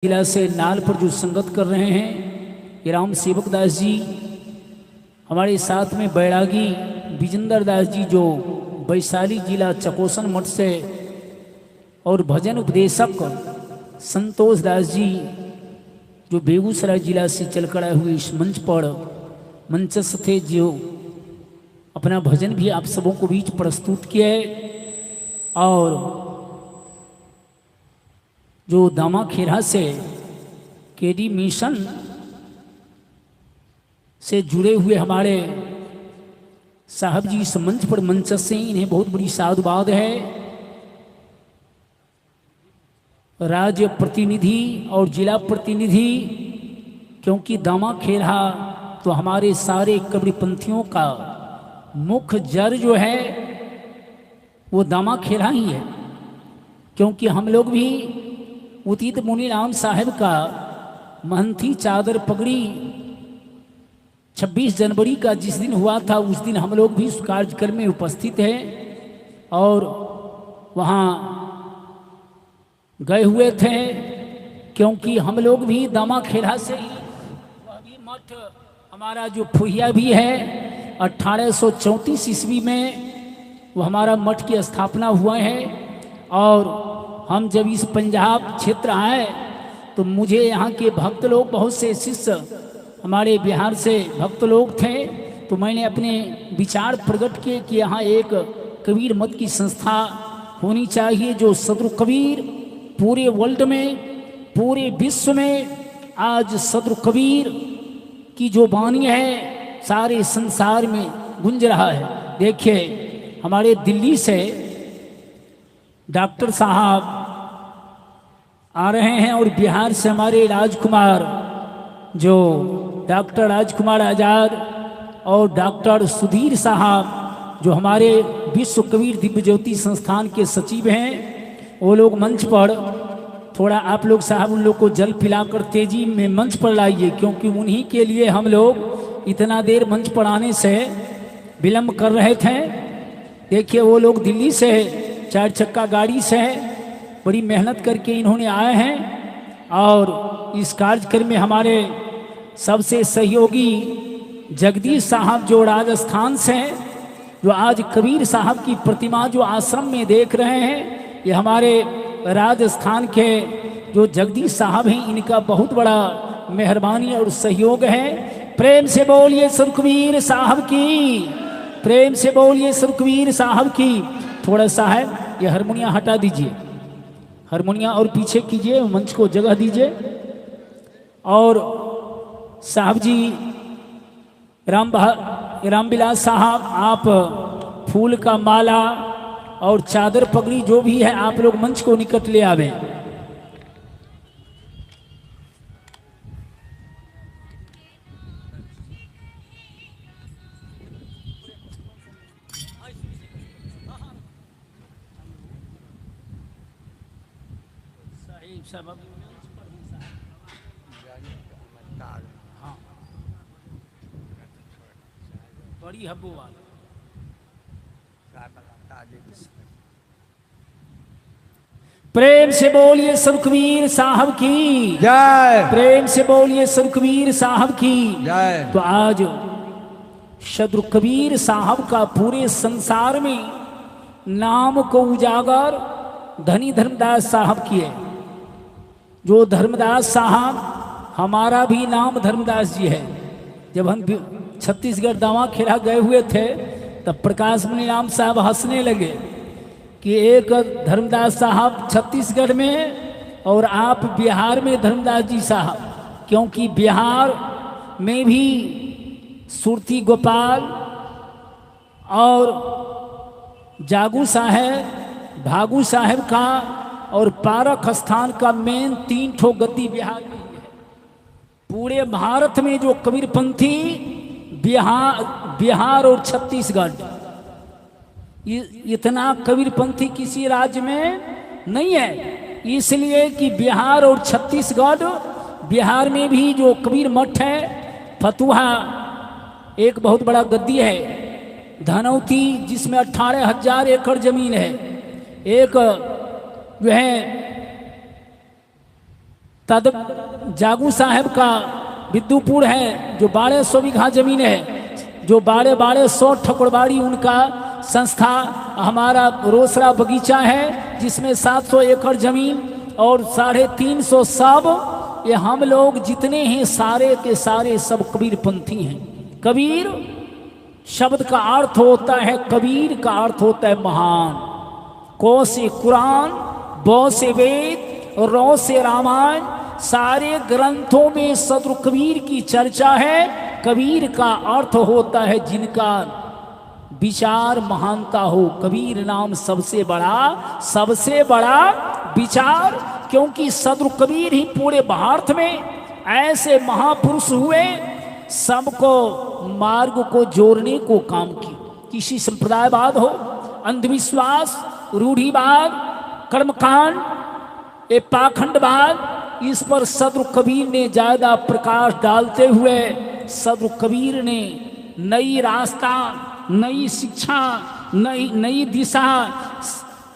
जिला से नाल पर जो संगत कर रहे हैं ये राम सेवक दास जी, हमारे साथ में बैरागी विजेंद्र दास जी जो वैशाली जिला चकोसन मठ से, और भजन उपदेशक संतोष दास जी जो बेगूसराय जिला से चल कर आए हुए इस मंच पर मंचस्थ थे, जो अपना भजन भी आप सबों को बीच प्रस्तुत किया है। और जो दामा खेरा से केडी मिशन से जुड़े हुए हमारे साहब जी इस मंच पर मंचस्थ से, इन्हें बहुत बड़ी साधुवाद है। राज्य प्रतिनिधि और जिला प्रतिनिधि, क्योंकि दामा खेरा तो हमारे सारे कबीरपंथियों का मुख्य जड़ जो है वो दामा खेरा ही है, क्योंकि हम लोग भी उदित मुनि राम साहब का महंती चादर पगड़ी 26 जनवरी का जिस दिन हुआ था उस दिन हम लोग भी उस कार्यक्रम में उपस्थित हैं और वहाँ गए हुए थे, क्योंकि हम लोग भी दामा खेरा से ही, वह भी मठ हमारा जो फुहिया भी है 1834 ईस्वी में वो हमारा मठ की स्थापना हुआ है। और हम जब इस पंजाब क्षेत्र आए तो मुझे यहाँ के भक्त लोग, बहुत से शिष्य हमारे बिहार से भक्त लोग थे, तो मैंने अपने विचार प्रकट किए कि यहाँ एक कबीर मत की संस्था होनी चाहिए, जो सदरु कबीर पूरे वर्ल्ड में, पूरे विश्व में आज सदरु कबीर की जो वाणी है सारे संसार में गूंज रहा है। देखिए हमारे दिल्ली से डॉक्टर साहब आ रहे हैं और बिहार से हमारे राजकुमार, जो डॉक्टर राजकुमार आज़ाद और डॉक्टर सुधीर साहब जो हमारे विश्व कबीर दिव्य ज्योति संस्थान के सचिव हैं, वो लोग मंच पर थोड़ा आप लोग साहब उन लोग को जल पिलाकर तेजी में मंच पर लाइए, क्योंकि उन्हीं के लिए हम लोग इतना देर मंच पर आने से विलम्ब कर रहे थे। देखिए वो लोग दिल्ली से 4 चक्का गाड़ी से बड़ी मेहनत करके इन्होंने आए हैं, और इस कार्यक्रम में हमारे सबसे सहयोगी जगदीश साहब जो राजस्थान से हैं, जो आज कबीर साहब की प्रतिमा जो आश्रम में देख रहे हैं, ये हमारे राजस्थान के जो जगदीश साहब हैं, इनका बहुत बड़ा मेहरबानी और सहयोग है। प्रेम से बोलिए सुरकबीर साहब की, प्रेम से बोलिए सुरकबीर साहब की। थोड़ा सा है ये हारमोनिया हटा दीजिए, हारमोनिया और पीछे कीजिए, मंच को जगह दीजिए। और साहब जी रामविलास साहब, आप फूल का माला और चादर पगड़ी जो भी है आप लोग मंच को निकट ले आवे। हाँ बड़ी हब्बू वाला। प्रेम से बोलिए सुरकबीर साहब की जय, प्रेम से बोलिए सुरकबीर साहब की जय। तो आज सदरु कबीर साहब का पूरे संसार में नाम को उजागर धनी धर्मदास साहब किए। जो धर्मदास साहब, हमारा भी नाम धर्मदास जी है। जब हम छत्तीसगढ़ दामा खेरा गए हुए थे तब प्रकाश मुनि राम साहब हंसने लगे कि एक धर्मदास साहब छत्तीसगढ़ में और आप बिहार में धर्मदास जी साहब, क्योंकि बिहार में भी सुरती गोपाल और जागू साहब, भागू साहब का और पारक स्थान का मेन 3 ठो गद्दी बिहार में ही है। पूरे भारत में जो कबीरपंथी बिहार और छत्तीसगढ़, इतना कबीरपंथी किसी राज्य में नहीं है, इसलिए कि बिहार और छत्तीसगढ़, बिहार में भी जो कबीर मठ है फतुहा एक बहुत बड़ा गद्दी है, धनौती जिसमें 18,000 एकड़ जमीन है, एक जो है तद जागू साहब का विद्युपुर है, जो 1200 बीघा जमीन है, जो 1200 ठकुरबाड़ी उनका संस्था। हमारा रोसड़ा बगीचा है जिसमें 700 एकड़ जमीन और 350 सब, ये हम लोग जितने हैं सारे के सारे सब कबीर पंथी हैं। कबीर शब्द का अर्थ होता है, कबीर का अर्थ होता है महान। को से कुरान, बौ से वेद और रौ से रामायण, सारे ग्रंथों में सदर कबीर की चर्चा है। कबीर का अर्थ होता है जिनका विचार महानता हो। कबीर नाम सबसे बड़ा विचार, क्योंकि सदर कबीर ही पूरे भारत में ऐसे महापुरुष हुए सबको मार्ग को जोड़ने को काम की। किसी संप्रदायवाद हो, अंधविश्वास, रूढ़िवाद, कर्मकांड, ये पाखंडवाद, इस पर सदर कबीर ने ज्यादा प्रकाश डालते हुए सदर कबीर ने नई रास्ता, नई शिक्षा, नई दिशा,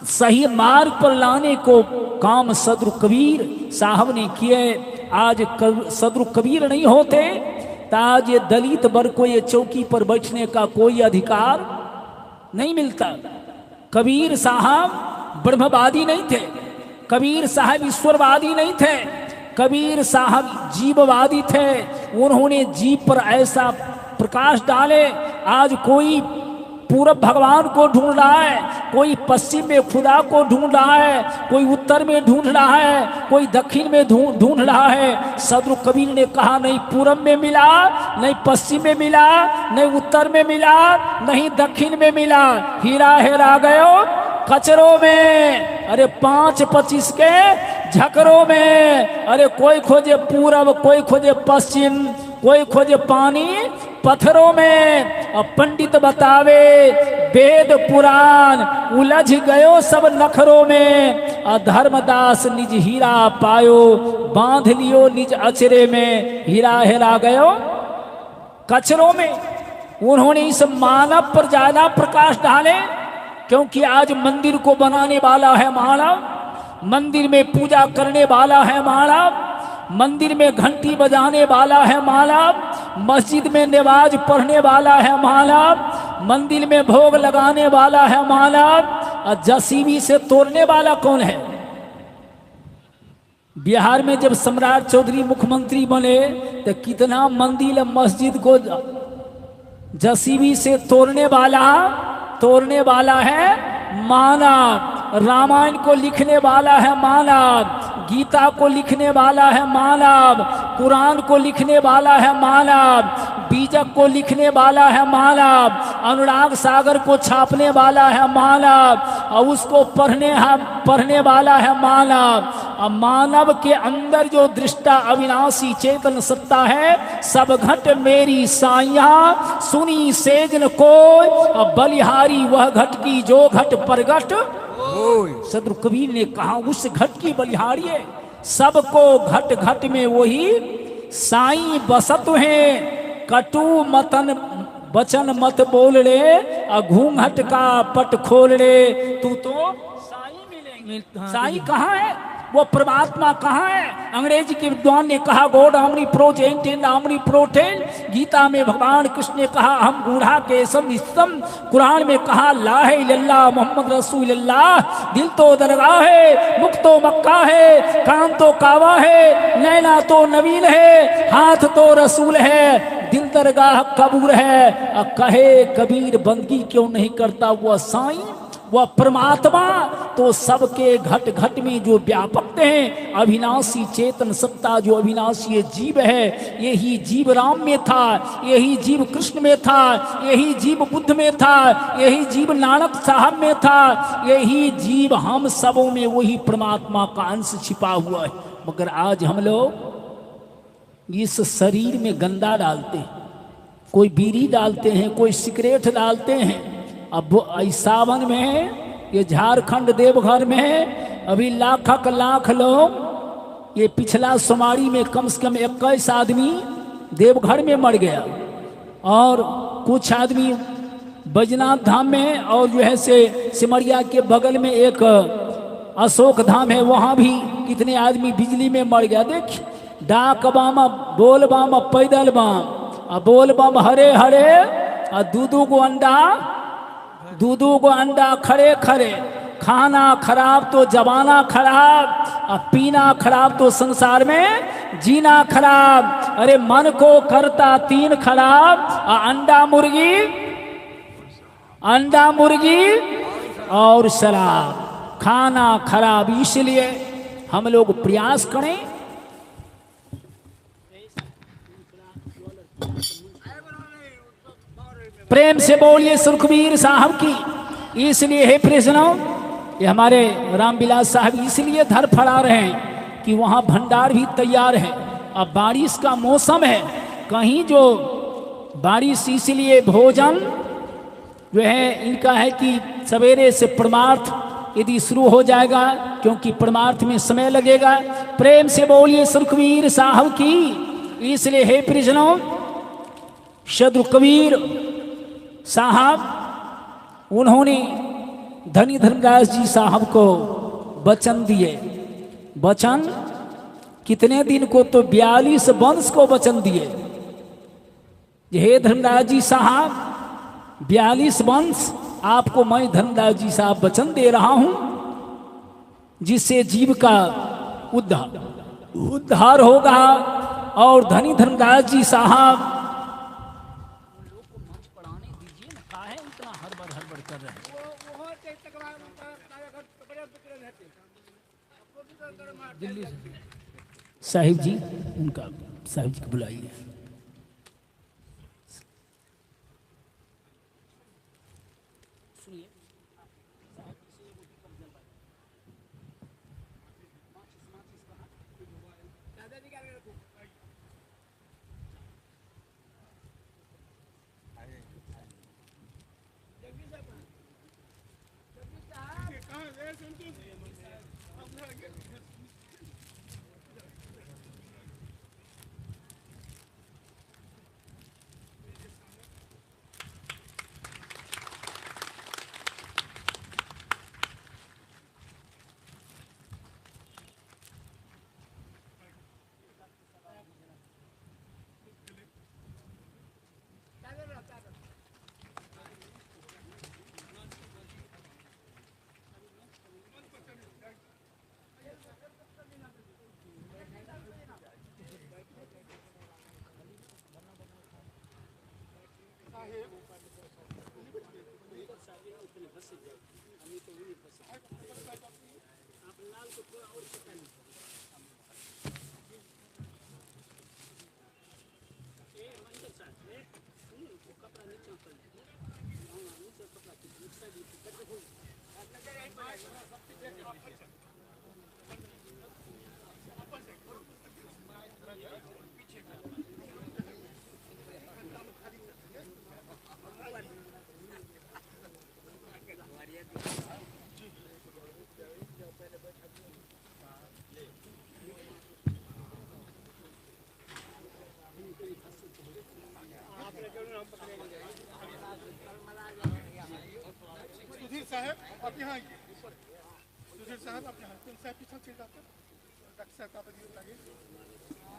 सही मार्ग पर लाने को काम सदर कबीर साहब ने किए। आज सदर कबीर नहीं होते तो आज ये दलित वर्ग को ये चौकी पर बैठने का कोई अधिकार नहीं मिलता। कबीर साहब ब्रह्मवादी नहीं थे, कबीर साहब ईश्वरवादी नहीं थे, कबीर साहब जीववादी थे। उन्होंने जीव पर ऐसा प्रकाश डाले, आज कोई पूरब भगवान को ढूंढ रहा है, कोई पश्चिम में खुदा को ढूंढ रहा है, कोई उत्तर में ढूंढ रहा है, कोई दक्षिण में ढूंढ रहा है। सदर कबीर ने कहा नहीं पूरब में मिला, नहीं पश्चिम में मिला, नहीं उत्तर में मिला, नहीं दक्षिण में मिला, हीरा हेरा गयो कचरों में, अरे 5-25 के झकरों में। अरे कोई खोजे पूरब, कोई खोजे पश्चिम, कोई खोजे पानी पत्थरों में। और पंडित बतावे वेद पुराण, उलझ गयो सब नखरों में। और धर्मदास निज हीरा पायो, बांध लियो निज अचरे में, हीरा हेरा गयो कचरों में। उन्होंने इस मानव पर ज्यादा प्रकाश डाले, क्योंकि आज मंदिर को बनाने वाला है मानव, मंदिर में पूजा करने वाला है मानव, मंदिर में घंटी बजाने वाला है मानव, मस्जिद में नमाज पढ़ने वाला है मानव, मंदिर में भोग लगाने वाला है मानव। और जसीबी से तोड़ने वाला कौन है? बिहार में जब सम्राट चौधरी मुख्यमंत्री बने तो कितना मंदिर मस्जिद को जसीबी से तोड़ने वाला है मानव। रामायण को लिखने वाला है मानव, गीता को लिखने वाला है मानव, कुरान को लिखने वाला है मानव, बीजक को लिखने वाला है मानव, अनुराग सागर को छापने वाला है मानव, और उसको पढ़ने वाला है मानव। और मानव के अंदर जो दृष्टा अविनाशी चेतन सत्ता है, सब घट मेरी साइया सुनी सेजन कोय, और बलिहारी वह घट की जो घट परगट। सदर कबीर ने कहा उस घट की बलिहारी है, सबको घट घट में वही साई बसत है। कटु मतन बचन मत बोल रे, घूंघट का पट खोल रे, तू तो साई मिलेंगे। साई कहाँ है? वो परमात्मा कहाँ है? अंग्रेजी के विद्वान ने कहा गॉड आमनी प्रोजेंट इन आमनी प्रोटेंट। गीता में भगवान कृष्ण ने कहा हम बूढ़ा के सम। कुरान में कहा ला है इल्लल्लाह मोहम्मद रसूलुल्लाह। दिल तो दरगाह है, मुख तो मक्का है, कान तो कावा है, नैना तो नवीन है, हाथ तो रसूल है, दिल दरगाह कबूर है। कहे कबीर बंदगी क्यों नहीं करता वह साईं, वह परमात्मा तो सबके घट घट में जो व्यापक है, अविनाशी चेतन सत्ता जो अविनाशी जीव है। यही जीव राम में था, यही जीव कृष्ण में था, यही जीव बुद्ध में था, यही जीव नानक साहब में था, यही जीव हम सबों में वही परमात्मा का अंश छिपा हुआ है। मगर आज हम लोग इस शरीर में गंदा डालते हैं, कोई बीड़ी डालते हैं, कोई सिगरेट डालते हैं। अब सावन में ये झारखंड देवघर में अभी लाख लोग, ये पिछला सोमवारी में कम से कम 21 आदमी देवघर में मर गया, और कुछ आदमी बैजनाथ धाम में, और जो है से सिमरिया के बगल में एक अशोक धाम है वहाँ भी कितने आदमी बिजली में मर गया। देख, डाक बम, बोल बम, पैदल बम, बोल बम हरे हरे, दूधू को अंडा खड़े खड़े, खाना खराब तो जमाना खराब, पीना खराब तो संसार में जीना खराब। अरे मन को करता तीन खराब, अंडा मुर्गी और शराब, खाना खराब। इसलिए हम लोग प्रयास करें, प्रेम से बोलिए सुखबीर साहब की। इसलिए हे प्रियजनों, ये हमारे रामविलास साहब इसलिए धर फड़ा रहे हैं कि वहाँ भंडार भी तैयार है। अब बारिश का मौसम है, कहीं जो बारिश, इसलिए भोजन जो है इनका है कि सवेरे से परमार्थ यदि शुरू हो जाएगा, क्योंकि परमार्थ में समय लगेगा। प्रेम से बोलिए सुखबीर साहब की। इसलिए हे प्रियजनों, सद्गुरु कबीर साहब उन्होंने धनी धर्मदास जी साहब को वचन दिए। वचन कितने दिन को? तो 42 वंश को वचन दिए। हे धर्मदास जी साहब, 42 वंश आपको मैं धर्मदास जी साहब वचन दे रहा हूं, जिससे जीव का उद्धार होगा। और धनी धर्मदास जी साहब दिल्ली से साहिब जी, उनका साहिब जी को बुलाइए।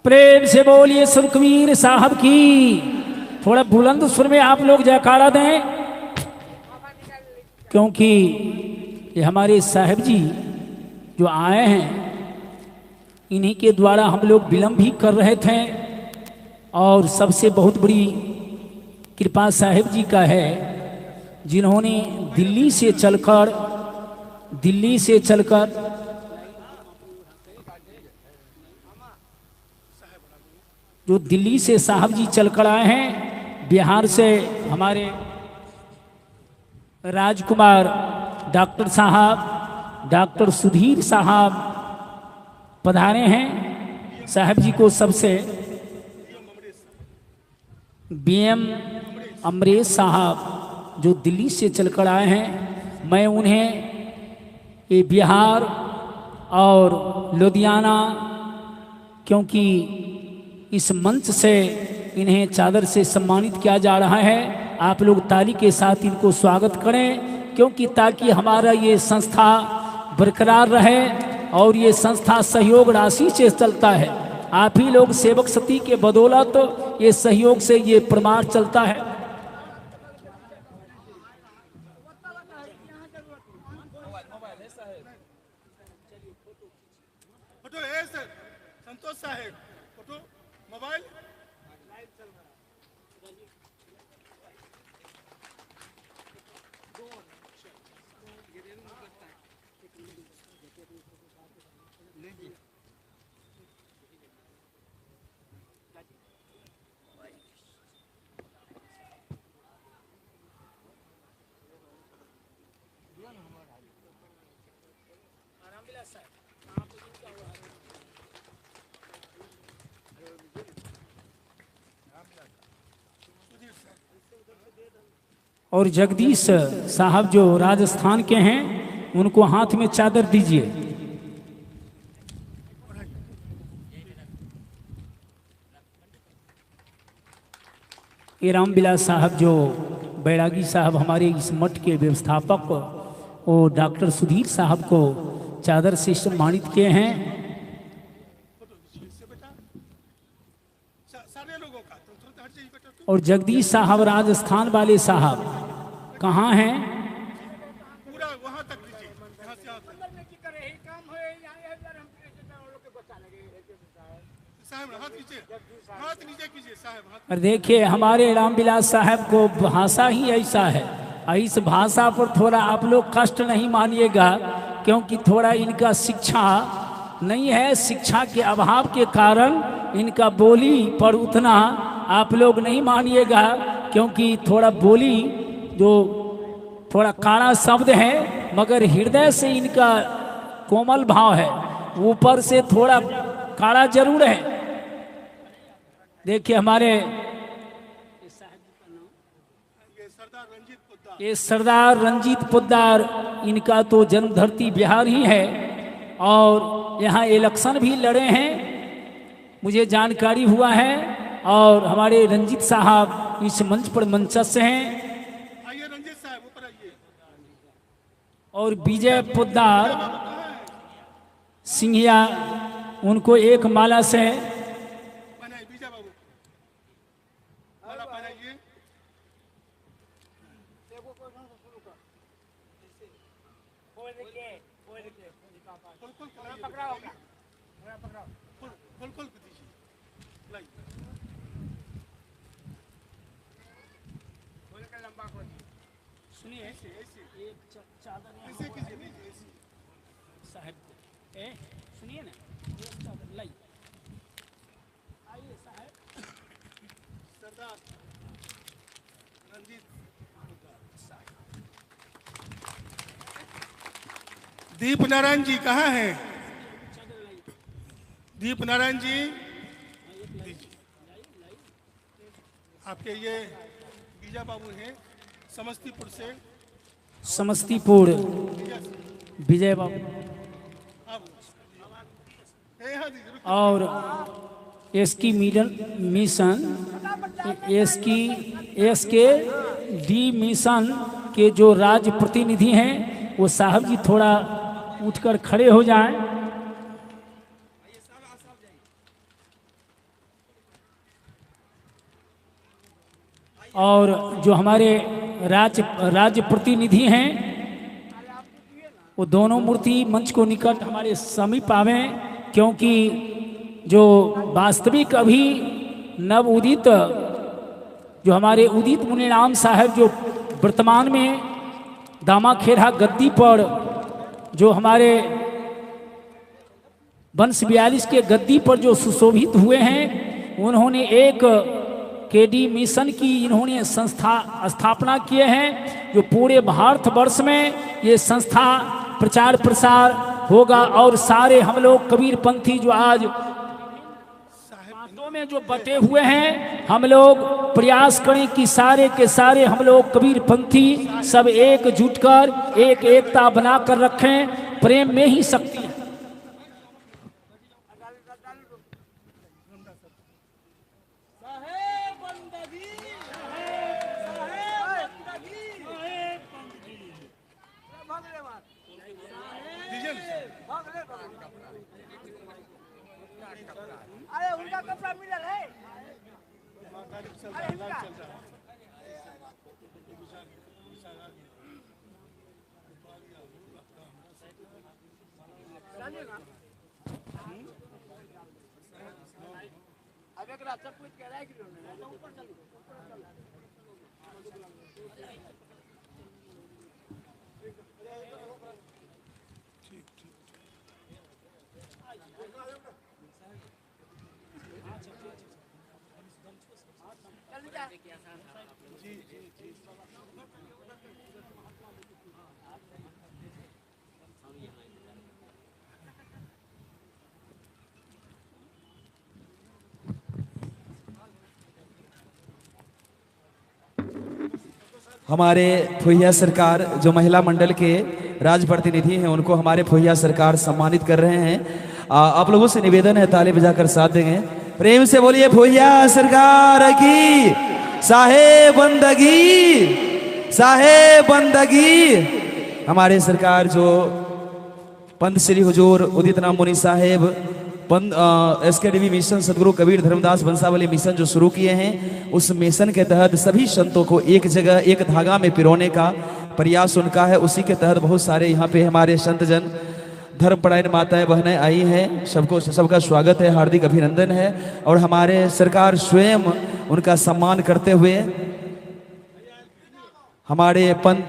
प्रेम से बोलिए सुखबीर साहब की। थोड़ा बुलंद सुर में आप लोग जयकारा दें, क्योंकि ये हमारे साहब जी जो आए हैं, इन्हीं के द्वारा हम लोग विलंब भी कर रहे थे। और सबसे बहुत बड़ी कृपा साहब जी का है, जिन्होंने दिल्ली से चलकर जो दिल्ली से साहब जी चलकर आए हैं, बिहार से हमारे राजकुमार डॉक्टर साहब, डॉक्टर सुधीर साहब पधारे हैं। साहब जी को सबसे बीएम अमरेश साहब जो दिल्ली से चलकर आए हैं, मैं उन्हें ये बिहार और लुधियाना, क्योंकि इस मंच से इन्हें चादर से सम्मानित किया जा रहा है। आप लोग ताली के साथ इनको स्वागत करें, क्योंकि ताकि हमारा ये संस्था बरकरार रहे और ये संस्था सहयोग राशि से चलता है। आप ही लोग सेवक सती के बदौलत ये सहयोग से ये प्रमाण चलता है। फोटो है सर, संतोष साहब, फोटो मोबाइल और जगदीश साहब जो राजस्थान के हैं उनको हाथ में चादर दीजिए। ये रामविलास साहब जो बैरागी साहब हमारे इस मठ के व्यवस्थापक और डॉक्टर सुधीर साहब को चादर से सम्मानित किए हैं। सारे लोगों का तो तुरंत हट जाइए बेटा। और जगदीश साहब राजस्थान वाले साहब कहाँ हैं? पूरा वहां तक लीजिए, यहाँ से यहाँ तक। साहब हाथ नीचे, हाथ नीचे कीजिए साहब, हाथ। और देखिए हमारे रामविलास साहब को भाषा ही ऐसा है, इस भाषा पर थोड़ा आप लोग कष्ट नहीं मानिएगा, क्योंकि थोड़ा इनका शिक्षा नहीं है। शिक्षा के अभाव के कारण इनका बोली पर उतना आप लोग नहीं मानिएगा, क्योंकि थोड़ा बोली जो थोड़ा काड़ा शब्द है, मगर हृदय से इनका कोमल भाव है, ऊपर से थोड़ा काड़ा जरूर है। देखिए हमारे ये सरदार रंजीत पोद्दार, इनका तो जन्म धरती बिहार ही है और यहाँ इलेक्शन भी लड़े हैं, मुझे जानकारी हुआ है। और हमारे रंजीत साहब इस मंच पर मंचस्थ हैं। आइए रंजीत साहब ऊपर आइए। और विजय पोद्दार सिंघिया, उनको एक माला से पहनाइए विजय बाबू, माला पहनाइए। खोल खोल के दीजिए, लाइए। सुनिए ऐसे ऐसे एक चादर ऐसे कीजिए, नहीं ऐसे। साहब सुनिए ना, एक चादर लाई आइए साहब। सरदार रंजीत दीप नारायण जी कहाँ हैं? दीप नारायण जी दीजिए। आपके ये बीजा बाबू हैं समस्तीपुर से। समस्तीपुर विजय बाबू आप यहाँ दीजिए, रुकिए। और एसकी मिशन एसके डी मिशन के जो राज्य प्रतिनिधि हैं वो साहब जी थोड़ा उठकर खड़े हो जाएं। और जो हमारे राज्य प्रतिनिधि हैं वो दोनों मूर्ति मंच को निकट हमारे समीप आवे, क्योंकि जो वास्तविक अभी नव उदित जो हमारे उदित मुनिराम साहब जो वर्तमान में दामाखेड़ा गद्दी पर जो हमारे वंश 42 के गद्दी पर जो सुशोभित हुए हैं, उन्होंने एक केडी मिशन की इन्होंने संस्था स्थापना किए हैं, जो पूरे भारतवर्ष में ये संस्था प्रचार प्रसार होगा। और सारे हम लोग कबीरपंथी जो आज बातों में जो बटे हुए हैं, हम लोग प्रयास करें कि सारे के सारे हम लोग कबीरपंथी सब एकजुट कर एक एकता बनाकर रखें। प्रेम में ही शक्ति है। दीजिए ना। हमारे फुहिया सरकार जो महिला मंडल के राज प्रतिनिधि हैं उनको हमारे फुहिया सरकार सम्मानित कर रहे हैं। आप लोगों से निवेदन है ताली बजाकर साथ देंगे। प्रेम से बोलिए फुहिया सरकार की साहेब बंदगी। हमारे सरकार जो पंत श्री हुजूर उदित नाम मुनि साहेब SKDV मिशन सदगुरु कबीर धर्मदास वंशावली मिशन जो शुरू किए हैं, उस मिशन के तहत सभी संतों को एक जगह एक धागा में पिरोने का प्रयास उनका है। उसी के तहत बहुत सारे यहाँ पे हमारे संत जन धर्मपरायण माताएं बहनें आई हैं। सबका स्वागत है, हार्दिक अभिनंदन है। और हमारे सरकार स्वयं उनका सम्मान करते हुए हमारे पंत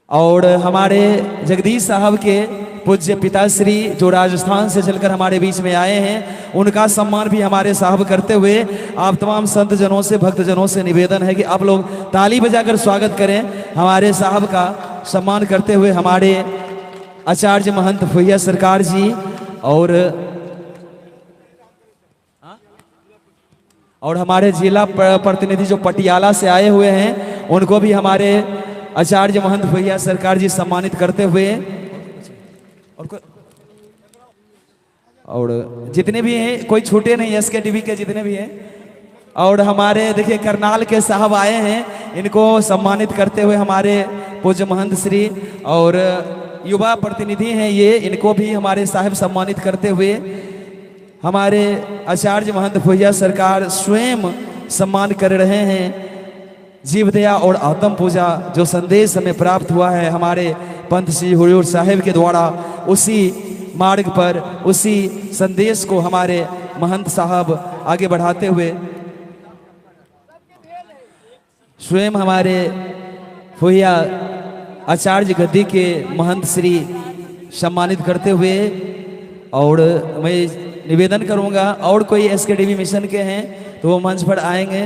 और हमारे जगदीश साहब के पूज्य पिताश्री जो राजस्थान से चलकर हमारे बीच में आए हैं, उनका सम्मान भी हमारे साहब करते हुए आप तमाम संत जनों से भक्त जनों से निवेदन है कि आप लोग ताली बजाकर स्वागत करें। हमारे साहब का सम्मान करते हुए हमारे आचार्य महंत फुहिया सरकार जी और हमारे जिला प्रतिनिधि जो पटियाला से आए हुए हैं, उनको भी हमारे आचार्य महंत फुहिया सरकार जी सम्मानित करते हुए और जितने भी हैं, कोई छूटे नहीं SKDV के जितने भी हैं। और हमारे देखिए करनाल के साहब आए हैं, इनको सम्मानित करते हुए हमारे पूज्य महंत श्री और युवा प्रतिनिधि हैं ये, इनको भी हमारे साहब सम्मानित करते हुए हमारे आचार्य महंत फुहिया सरकार स्वयं सम्मान कर रहे हैं। जीव दया और आत्म पूजा जो संदेश हमें प्राप्त हुआ है हमारे पंत श्री हुजूर साहिब के द्वारा, उसी मार्ग पर उसी संदेश को हमारे महंत साहब आगे बढ़ाते हुए स्वयं हमारे फुहिया आचार्य गद्दी के महंत श्री सम्मानित करते हुए। और मैं निवेदन करूंगा और कोई SKDV मिशन के हैं तो वो मंच पर आएंगे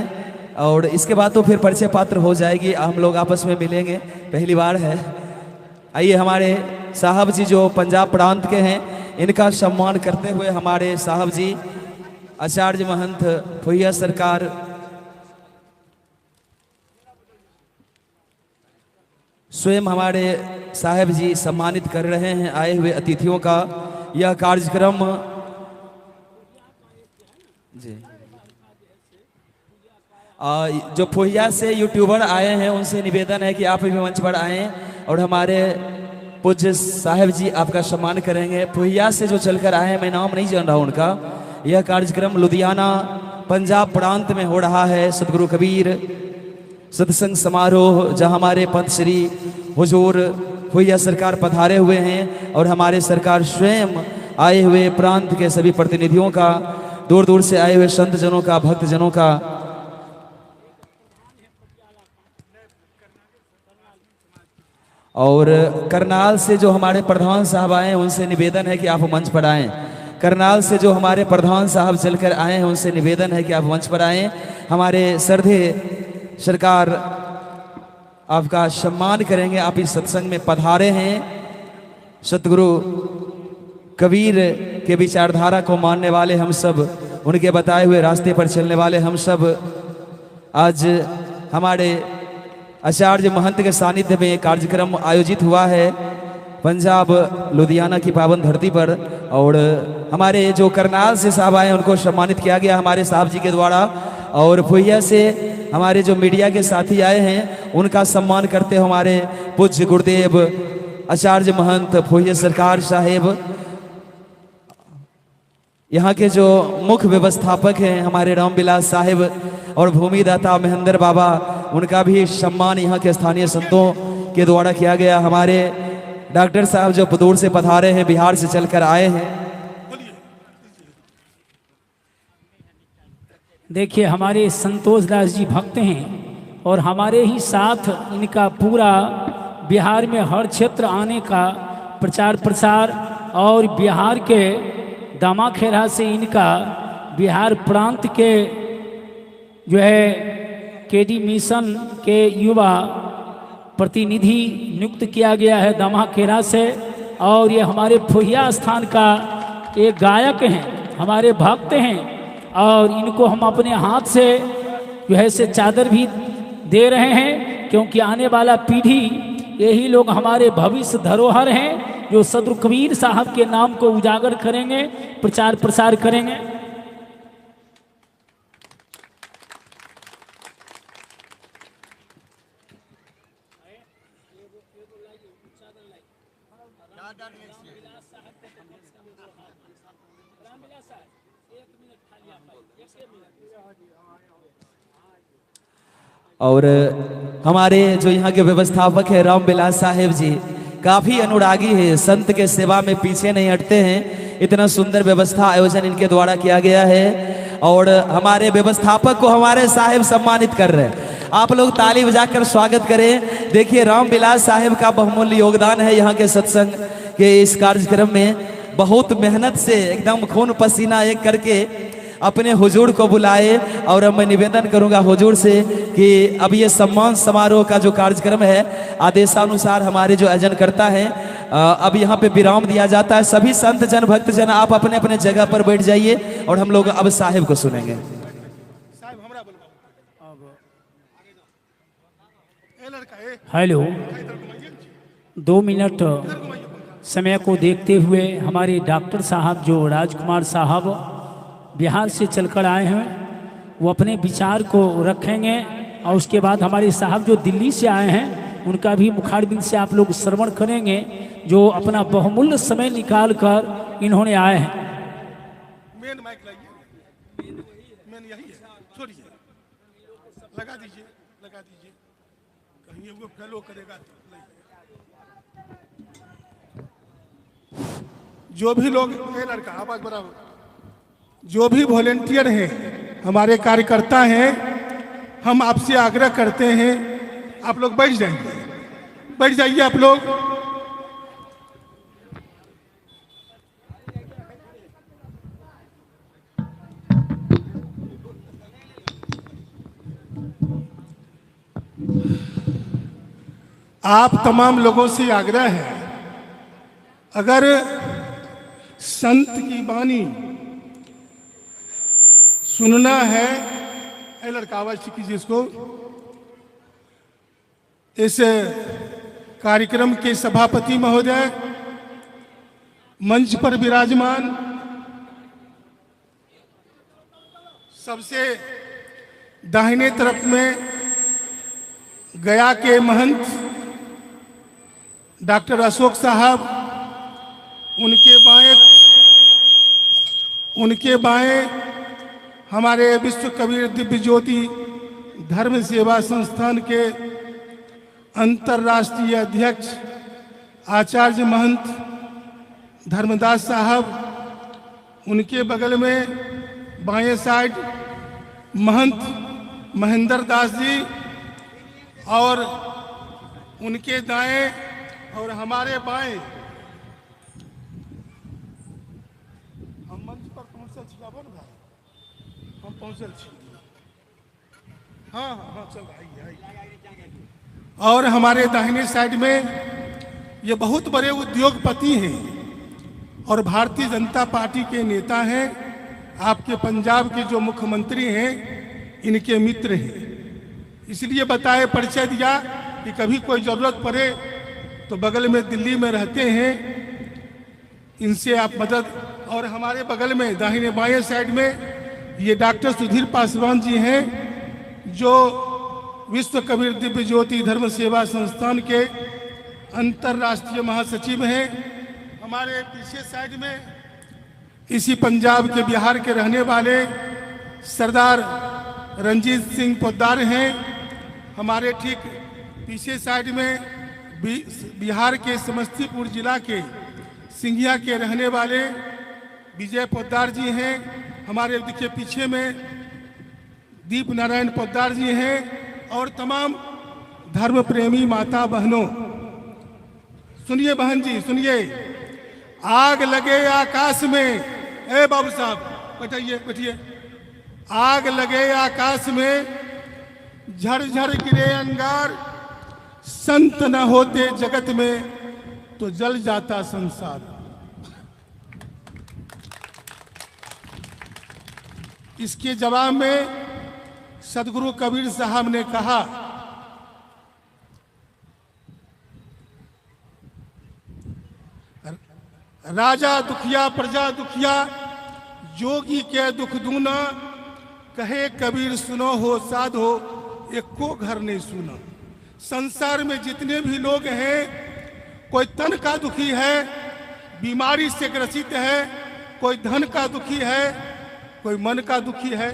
और इसके बाद तो फिर परिचय पात्र हो जाएगी, हम लोग आपस में मिलेंगे, पहली बार है। आइए हमारे साहब जी जो पंजाब प्रांत के हैं, इनका सम्मान करते हुए हमारे साहब जी आचार्य महंत फुहिया सरकार स्वयं हमारे साहब जी सम्मानित कर रहे हैं आए हुए अतिथियों का। यह कार्यक्रम जी जो फुहिया से यूट्यूबर आए हैं उनसे निवेदन है कि आप भी मंच पर आएं और हमारे पूज्य साहब जी आपका सम्मान करेंगे। फुहिया से जो चलकर आए हैं, मैं नाम नहीं जान रहा उनका। यह कार्यक्रम लुधियाना पंजाब प्रांत में हो रहा है, सदगुरु कबीर सत्संग समारोह, जहां हमारे पंत श्री हुजूर फुहिया सरकार पधारे हुए हैं और हमारे सरकार स्वयं आए हुए प्रांत के सभी प्रतिनिधियों का, दूर दूर से आए हुए संत जनों का, भक्त जनों का और करनाल से जो हमारे प्रधान साहब आए हैं उनसे निवेदन है कि आप मंच पर आएं। करनाल से जो हमारे प्रधान साहब चलकर आए हैं उनसे निवेदन है कि आप मंच पर आएं। हमारे श्रद्धे सरकार आपका सम्मान करेंगे। आप इस सत्संग में पधारे हैं। सतगुरु कबीर के विचारधारा को मानने वाले हम सब, उनके बताए हुए रास्ते पर चलने वाले हम सब, आज हमारे आचार्य महंत के सानिध्य में कार्यक्रम आयोजित हुआ है पंजाब लुधियाना की पावन धरती पर। और हमारे जो करनाल से साहब आए उनको सम्मानित किया गया हमारे साहब जी के द्वारा। और फुहिया से हमारे जो मीडिया के साथी आए हैं उनका सम्मान करते हुए हमारे पूज्य गुरुदेव आचार्य महंत फुहिया सरकार साहेब यहाँ के जो मुख्य व्यवस्थापक हैं हमारे रामविलास साहिब और भूमिदाता महेंद्र बाबा, उनका भी सम्मान यहाँ के स्थानीय संतों के द्वारा किया गया। हमारे डॉक्टर साहब जो दूर से पधारे हैं, बिहार से चलकर आए हैं। देखिए हमारे संतोष दास जी भक्त हैं और हमारे ही साथ इनका पूरा बिहार में हर क्षेत्र आने का प्रचार प्रसार, और बिहार के दामाखेड़ा से इनका बिहार प्रांत के जो है केडी मिशन के युवा प्रतिनिधि नियुक्त किया गया है दामाखेड़ा से। और ये हमारे फुहिया स्थान का एक गायक हैं, हमारे भक्त हैं, और इनको हम अपने हाथ से जो है से चादर भी दे रहे हैं, क्योंकि आने वाला पीढ़ी यही लोग हमारे भविष्य धरोहर हैं जो सदर कबीर साहब के नाम को उजागर करेंगे, प्रचार प्रसार करेंगे। और हमारे जो यहाँ के व्यवस्थापक है रामविलास साहिब जी, काफी अनुरागी है, संत के सेवा में पीछे नहीं हटते हैं। इतना सुंदर व्यवस्था आयोजन इनके द्वारा किया गया है और हमारे व्यवस्थापक को हमारे साहिब सम्मानित कर रहे हैं। आप लोग ताली बजाकर स्वागत करें। देखिए रामविलास साहिब का बहुमूल्य योगदान है यहाँ के सत्संग के इस कार्यक्रम में। बहुत मेहनत से एकदम खून पसीना एक करके अपने हुजूर को बुलाए, और अब मैं निवेदन करूंगा हुजूर से कि अब ये सम्मान समारोह का जो कार्यक्रम है आदेशानुसार हमारे जो आयोजन करता है, अब यहाँ पे विराम दिया जाता है। सभी संत जन भक्त जन आप अपने अपने जगह पर बैठ जाइए और हम लोग अब साहिब को सुनेंगे। हेलो, 2 मिनट समय को देखते हुए हमारे डॉक्टर साहब जो राजकुमार साहब बिहार से चलकर आए हैं वो अपने विचार को रखेंगे, और उसके बाद हमारे साहब जो दिल्ली से आए हैं उनका भी मुखारबिंद से आप लोग श्रवण करेंगे, जो अपना बहुमूल्य समय निकाल कर इन्होंने आए हैं। मेन माइक लाइए, मेन यही है, छोड़िए, लगा दीजिए, लगा दीजिए, कहीं वो फैलो करेगा। जो भी लोग, ये लड़का आवाज बराबर, जो भी वॉलेंटियर हैं, हमारे कार्यकर्ता हैं, हम आपसे आग्रह करते हैं आप लोग बैठ जाइए, बैठ जाइए आप लोग। आप तमाम लोगों से आग्रह है, अगर संत की वाणी सुनना है, ए लड़का आवाज कीजिए इसको। इस कार्यक्रम के सभापति महोदय, मंच पर विराजमान सबसे दाहिने तरफ में गया के महंत डॉक्टर अशोक साहब, उनके बाएं हमारे विश्व कबीर दिव्य ज्योति धर्म सेवा संस्थान के अंतर्राष्ट्रीय अध्यक्ष आचार्य महंत धर्मदास साहब, उनके बगल में बाएं साइड महंत महेंद्र दास जी, और उनके दाएं और हमारे बाएं हम मंच पर पहुंचल छी, हम पहुंचल छी, हाँ हाँ हाँ चल आइए। और हमारे दाहिने साइड में ये बहुत बड़े उद्योगपति हैं और भारतीय जनता पार्टी के नेता हैं, आपके पंजाब के जो मुख्यमंत्री हैं इनके मित्र हैं, इसलिए बताए परिचय दिया कि कभी कोई ज़रूरत पड़े तो बगल में दिल्ली में रहते हैं, इनसे आप मदद। और हमारे बगल में दाहिने बाएं साइड में ये डॉक्टर सुधीर पासवान जी हैं, जो विश्व कबीर दिव्य ज्योति धर्म सेवा संस्थान के अंतर्राष्ट्रीय महासचिव हैं। हमारे पीछे साइड में इसी पंजाब के बिहार के रहने वाले सरदार रंजीत सिंह पोद्दार हैं। हमारे ठीक पीछे साइड में बिहार के समस्तीपुर जिला के सिंघिया के रहने वाले विजय पोद्दार जी हैं। हमारे देखिए पीछे में दीप नारायण पोद्दार जी हैं और तमाम धर्म प्रेमी माता बहनों, सुनिए बहन जी सुनिए। आग लगे आकाश में, ए बाबू साहब बैठाइए बैठिए। आग लगे आकाश में, झरझर गिरे अंगार, संत न होते जगत में तो जल जाता संसार। इसके जवाब में सदगुरु कबीर साहब ने कहा, राजा दुखिया प्रजा दुखिया, जोगी के दुख दूना, कहे कबीर सुनो हो साध हो, एक को घर नहीं सुना। संसार में जितने भी लोग हैं, कोई तन का दुखी है, बीमारी से ग्रसित है, कोई धन का दुखी है, कोई मन का दुखी है।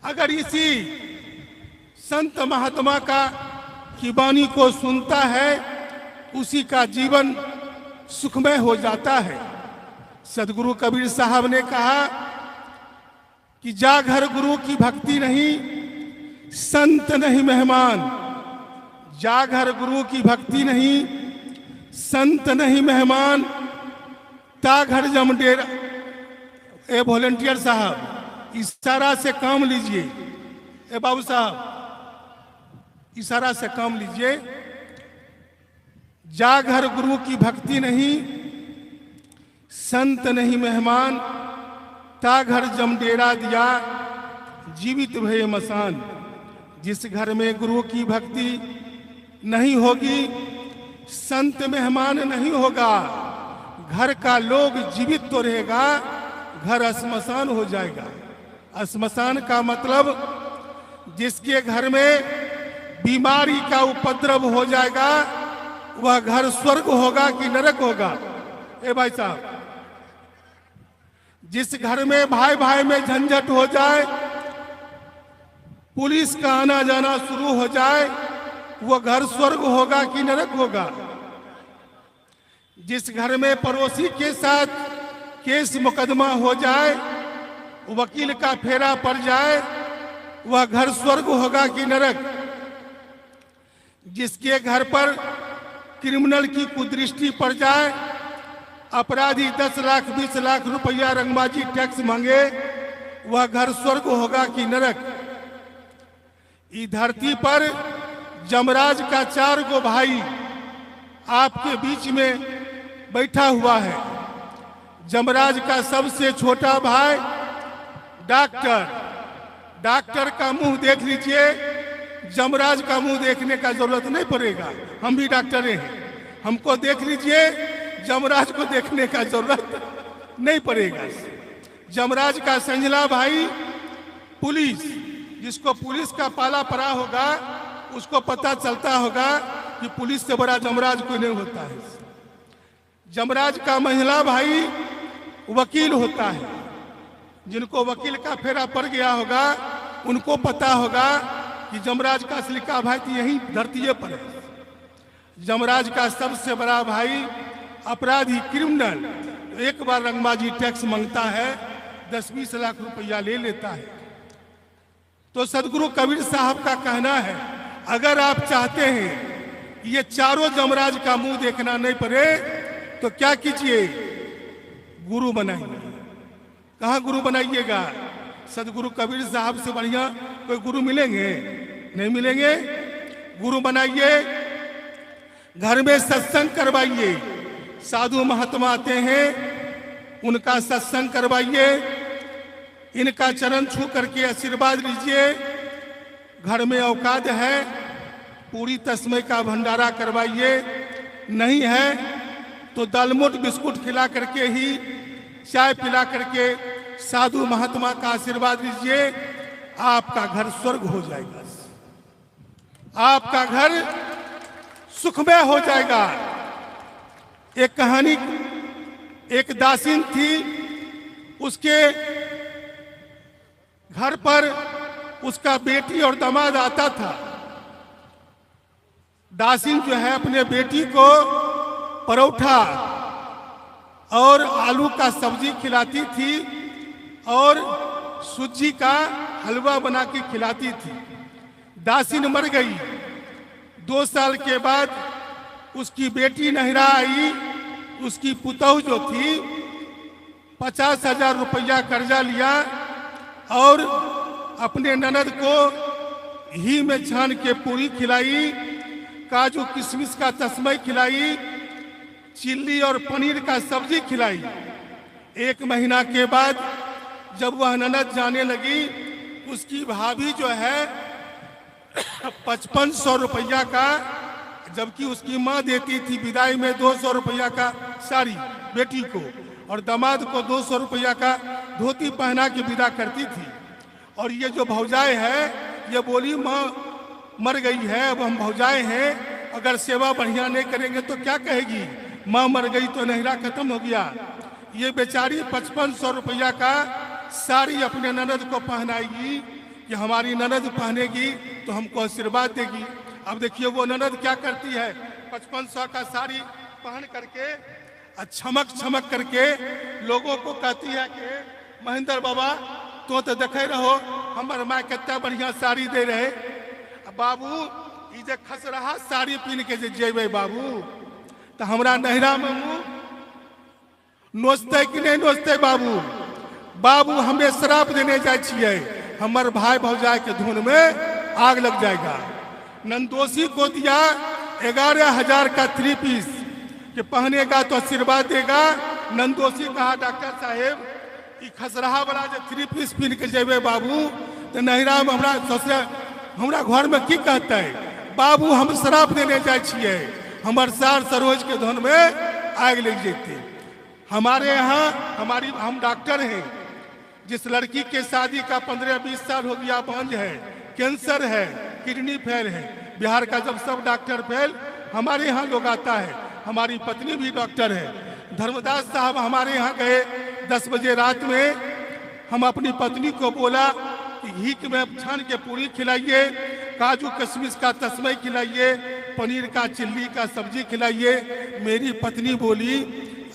अगर इसी संत महात्मा का की वाणी को सुनता है, उसी का जीवन सुखमय हो जाता है। सदगुरु कबीर साहब ने कहा कि जा घर गुरु की भक्ति नहीं, संत नहीं मेहमान। जा घर गुरु की भक्ति नहीं, संत नहीं मेहमान, ता घर जम डेरा। ए वॉलंटियर साहब इशारा से काम लीजिए। ए बाबू साहब इशारा से काम लीजिए। जा घर गुरु की भक्ति नहीं, संत नहीं मेहमान, ता घर जम डेरा दिया, जीवित भये मसान। जिस घर में गुरु की भक्ति नहीं होगी, संत मेहमान नहीं होगा, घर का लोग जीवित तो रहेगा, घर श्मशान हो जाएगा। श्मशान का मतलब जिसके घर में बीमारी का उपद्रव हो जाएगा, वह घर स्वर्ग होगा कि नरक होगा। ए भाई साहब, जिस घर में भाई भाई में झंझट हो जाए, पुलिस का आना जाना शुरू हो जाए, वह घर स्वर्ग होगा कि नरक होगा। जिस घर में पड़ोसी के साथ केस मुकदमा हो जाए, वकील का फेरा पड़ जाए, वह घर स्वर्ग होगा कि नरक। जिसके घर पर क्रिमिनल की कुदृष्टि पड़ जाए, अपराधी 10 लाख 20 लाख रुपया रंगबाजी टैक्स मांगे, वह घर स्वर्ग होगा कि नरक। इस धरती पर जमराज का 4 गो भाई आपके बीच में बैठा हुआ है। जमराज का सबसे छोटा भाई डॉक्टर। डॉक्टर का मुंह देख लीजिए, जमराज का मुंह देखने का जरूरत नहीं पड़ेगा, हम भी डॉक्टर हैं। हमको देख लीजिए, जमराज को देखने का जरूरत नहीं पड़ेगा। जमराज का संजला भाई पुलिस, जिसको पुलिस का पाला पड़ा होगा, उसको पता चलता होगा कि पुलिस से बड़ा जमराज कोई नहीं होता है। जमराज का महिला भाई वकील होता है। जिनको वकील का फेरा पड़ गया होगा, उनको पता होगा कि जमराज का असली का भाई तो यही धरती पर है। जमराज का सबसे बड़ा भाई अपराधी क्रिमिनल, एक बार रंगबाजी टैक्स मांगता है, 10-20 लाख रुपया ले लेता है। तो सदगुरु कबीर साहब का कहना है, अगर आप चाहते हैं कि ये चारों जमराज का मुंह देखना नहीं पड़े, तो क्या कीजिए, गुरु बनाइए। कहाँ गुरु बनाइएगा? सदगुरु कबीर साहब से बढ़िया कोई गुरु मिलेंगे? नहीं मिलेंगे। गुरु बनाइए, घर में सत्संग करवाइए। साधु महात्मा आते हैं, उनका सत्संग करवाइए, इनका चरण छू करके आशीर्वाद लीजिए। घर में औकात है, पूरी तस्मै का भंडारा करवाइए। नहीं है तो दालमोट बिस्कुट खिला करके ही, चाय पिला करके साधु महात्मा का आशीर्वाद लीजिए। आपका घर स्वर्ग हो जाएगा, आपका घर सुखमय हो जाएगा। एक कहानी, एक दासिन थी, उसके घर पर उसका बेटी और दामाद आता था। दासिन जो है अपने बेटी को परोठा और आलू का सब्जी खिलाती थी और सूजी का हलवा बना के खिलाती थी। दासिन मर गई। 2 साल के बाद उसकी बेटी नहरा आई। उसकी पुतौह जो थी 50,000 रुपया कर्जा लिया और अपने ननद को घी में छान के पूरी खिलाई, काजू किशमिश का तस्मै खिलाई, चिल्ली और पनीर का सब्जी खिलाई। 1 महीना के बाद जब वह ननद जाने लगी, उसकी भाभी जो है 5500 रुपया का, जबकि उसकी माँ देती थी विदाई में 200 रुपया का साड़ी बेटी को और दामाद को 200 रुपया का धोती पहना के विदा करती थी। और ये जो भौजाई है ये बोली माँ मर गई है, अब हम भौजाई हैं, अगर सेवा बढ़िया नहीं करेंगे तो क्या कहेगी, माँ मर गई तो नहरा खत्म हो गया। ये बेचारी 5500 रुपया का साड़ी अपने ननद को पहनाएगी कि हमारी ननद पहनेगी तो हमको आशीर्वाद देगी। अब देखिए वो ननद क्या करती है, 5500 का साड़ी पहन करके छमक छमक करके लोगों को कहती है कि महेंद्र बाबा तो देखे रहो हमारे माँ कितना बढ़िया साड़ी दे रहे। बाबू ये जे खस रहा साड़ी पहन के जे जेबे बाबू तो हमरा नहरा में मुँह नोचते कि नहीं नोचते बाबू। बाबू हमें श्राप देने जाए छिए, हमार भाई भौजाई के धुन में आग लग जाएगा। नंदोसी को दिया 11,000 का 3 पीस कि पहनेगा तो आशीर्वाद देगा। नंदोसी कहा डॉक्टर साहेब ये खसरहा वाला जो 3 पीस पहन के जेबे बाबू तो नहरा में हमरा घर में की कहते है बाबू, हम श्राप देने जाए छिए, हमार सार सरोज के धुन में आग लग जेते। हमारे यहाँ हम डॉक्टर हैं। जिस लड़की के शादी का 15-20 साल हो गया, बंज है, कैंसर है, किडनी फेल है, बिहार का जब सब डॉक्टर फेल हमारे यहाँ लोग आता है। हमारी पत्नी भी डॉक्टर है। धर्मदास साहब हमारे यहाँ गए 10 बजे रात में। हम अपनी पत्नी को बोला कि घी में छान के पूरी खिलाइए, काजू किशमिश का तस्मै खिलाइए, पनीर का चिल्ली का सब्जी खिलाइए। मेरी पत्नी बोली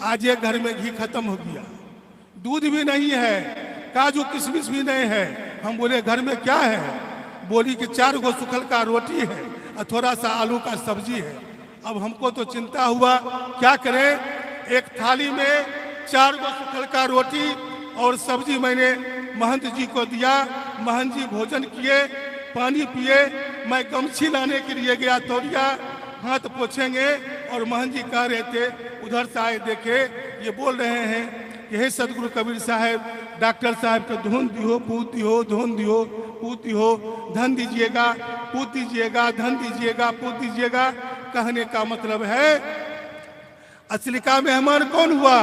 आज ये घर में घी खत्म हो गया, दूध भी नहीं है, काजू किशमिश भी नहीं है। हम बोले घर में क्या है? बोली कि 4 गो सुखल का रोटी है और थोड़ा सा आलू का सब्जी है। अब हमको तो चिंता हुआ क्या करें। एक थाली में 4 गो सुखल का रोटी और सब्जी मैंने महंत जी को दिया। महंत जी भोजन किए, पानी पिए। मैं गमछी लाने के लिए गया, तौलिया हाथ पोछेंगे और महंत जी कह रहे थे, उधर से आए देखे ये बोल रहे हैं कि हे सदगुरु कबीर साहब, डॉक्टर साहब को धुन दियो, पूत दियो, धुन दियो, पूत दियो, धन दीजिएगा, पूत दीजिएगा, धन दीजिएगा, पूत दीजिएगा। कहने का मतलब है असली का मेहमान कौन हुआ?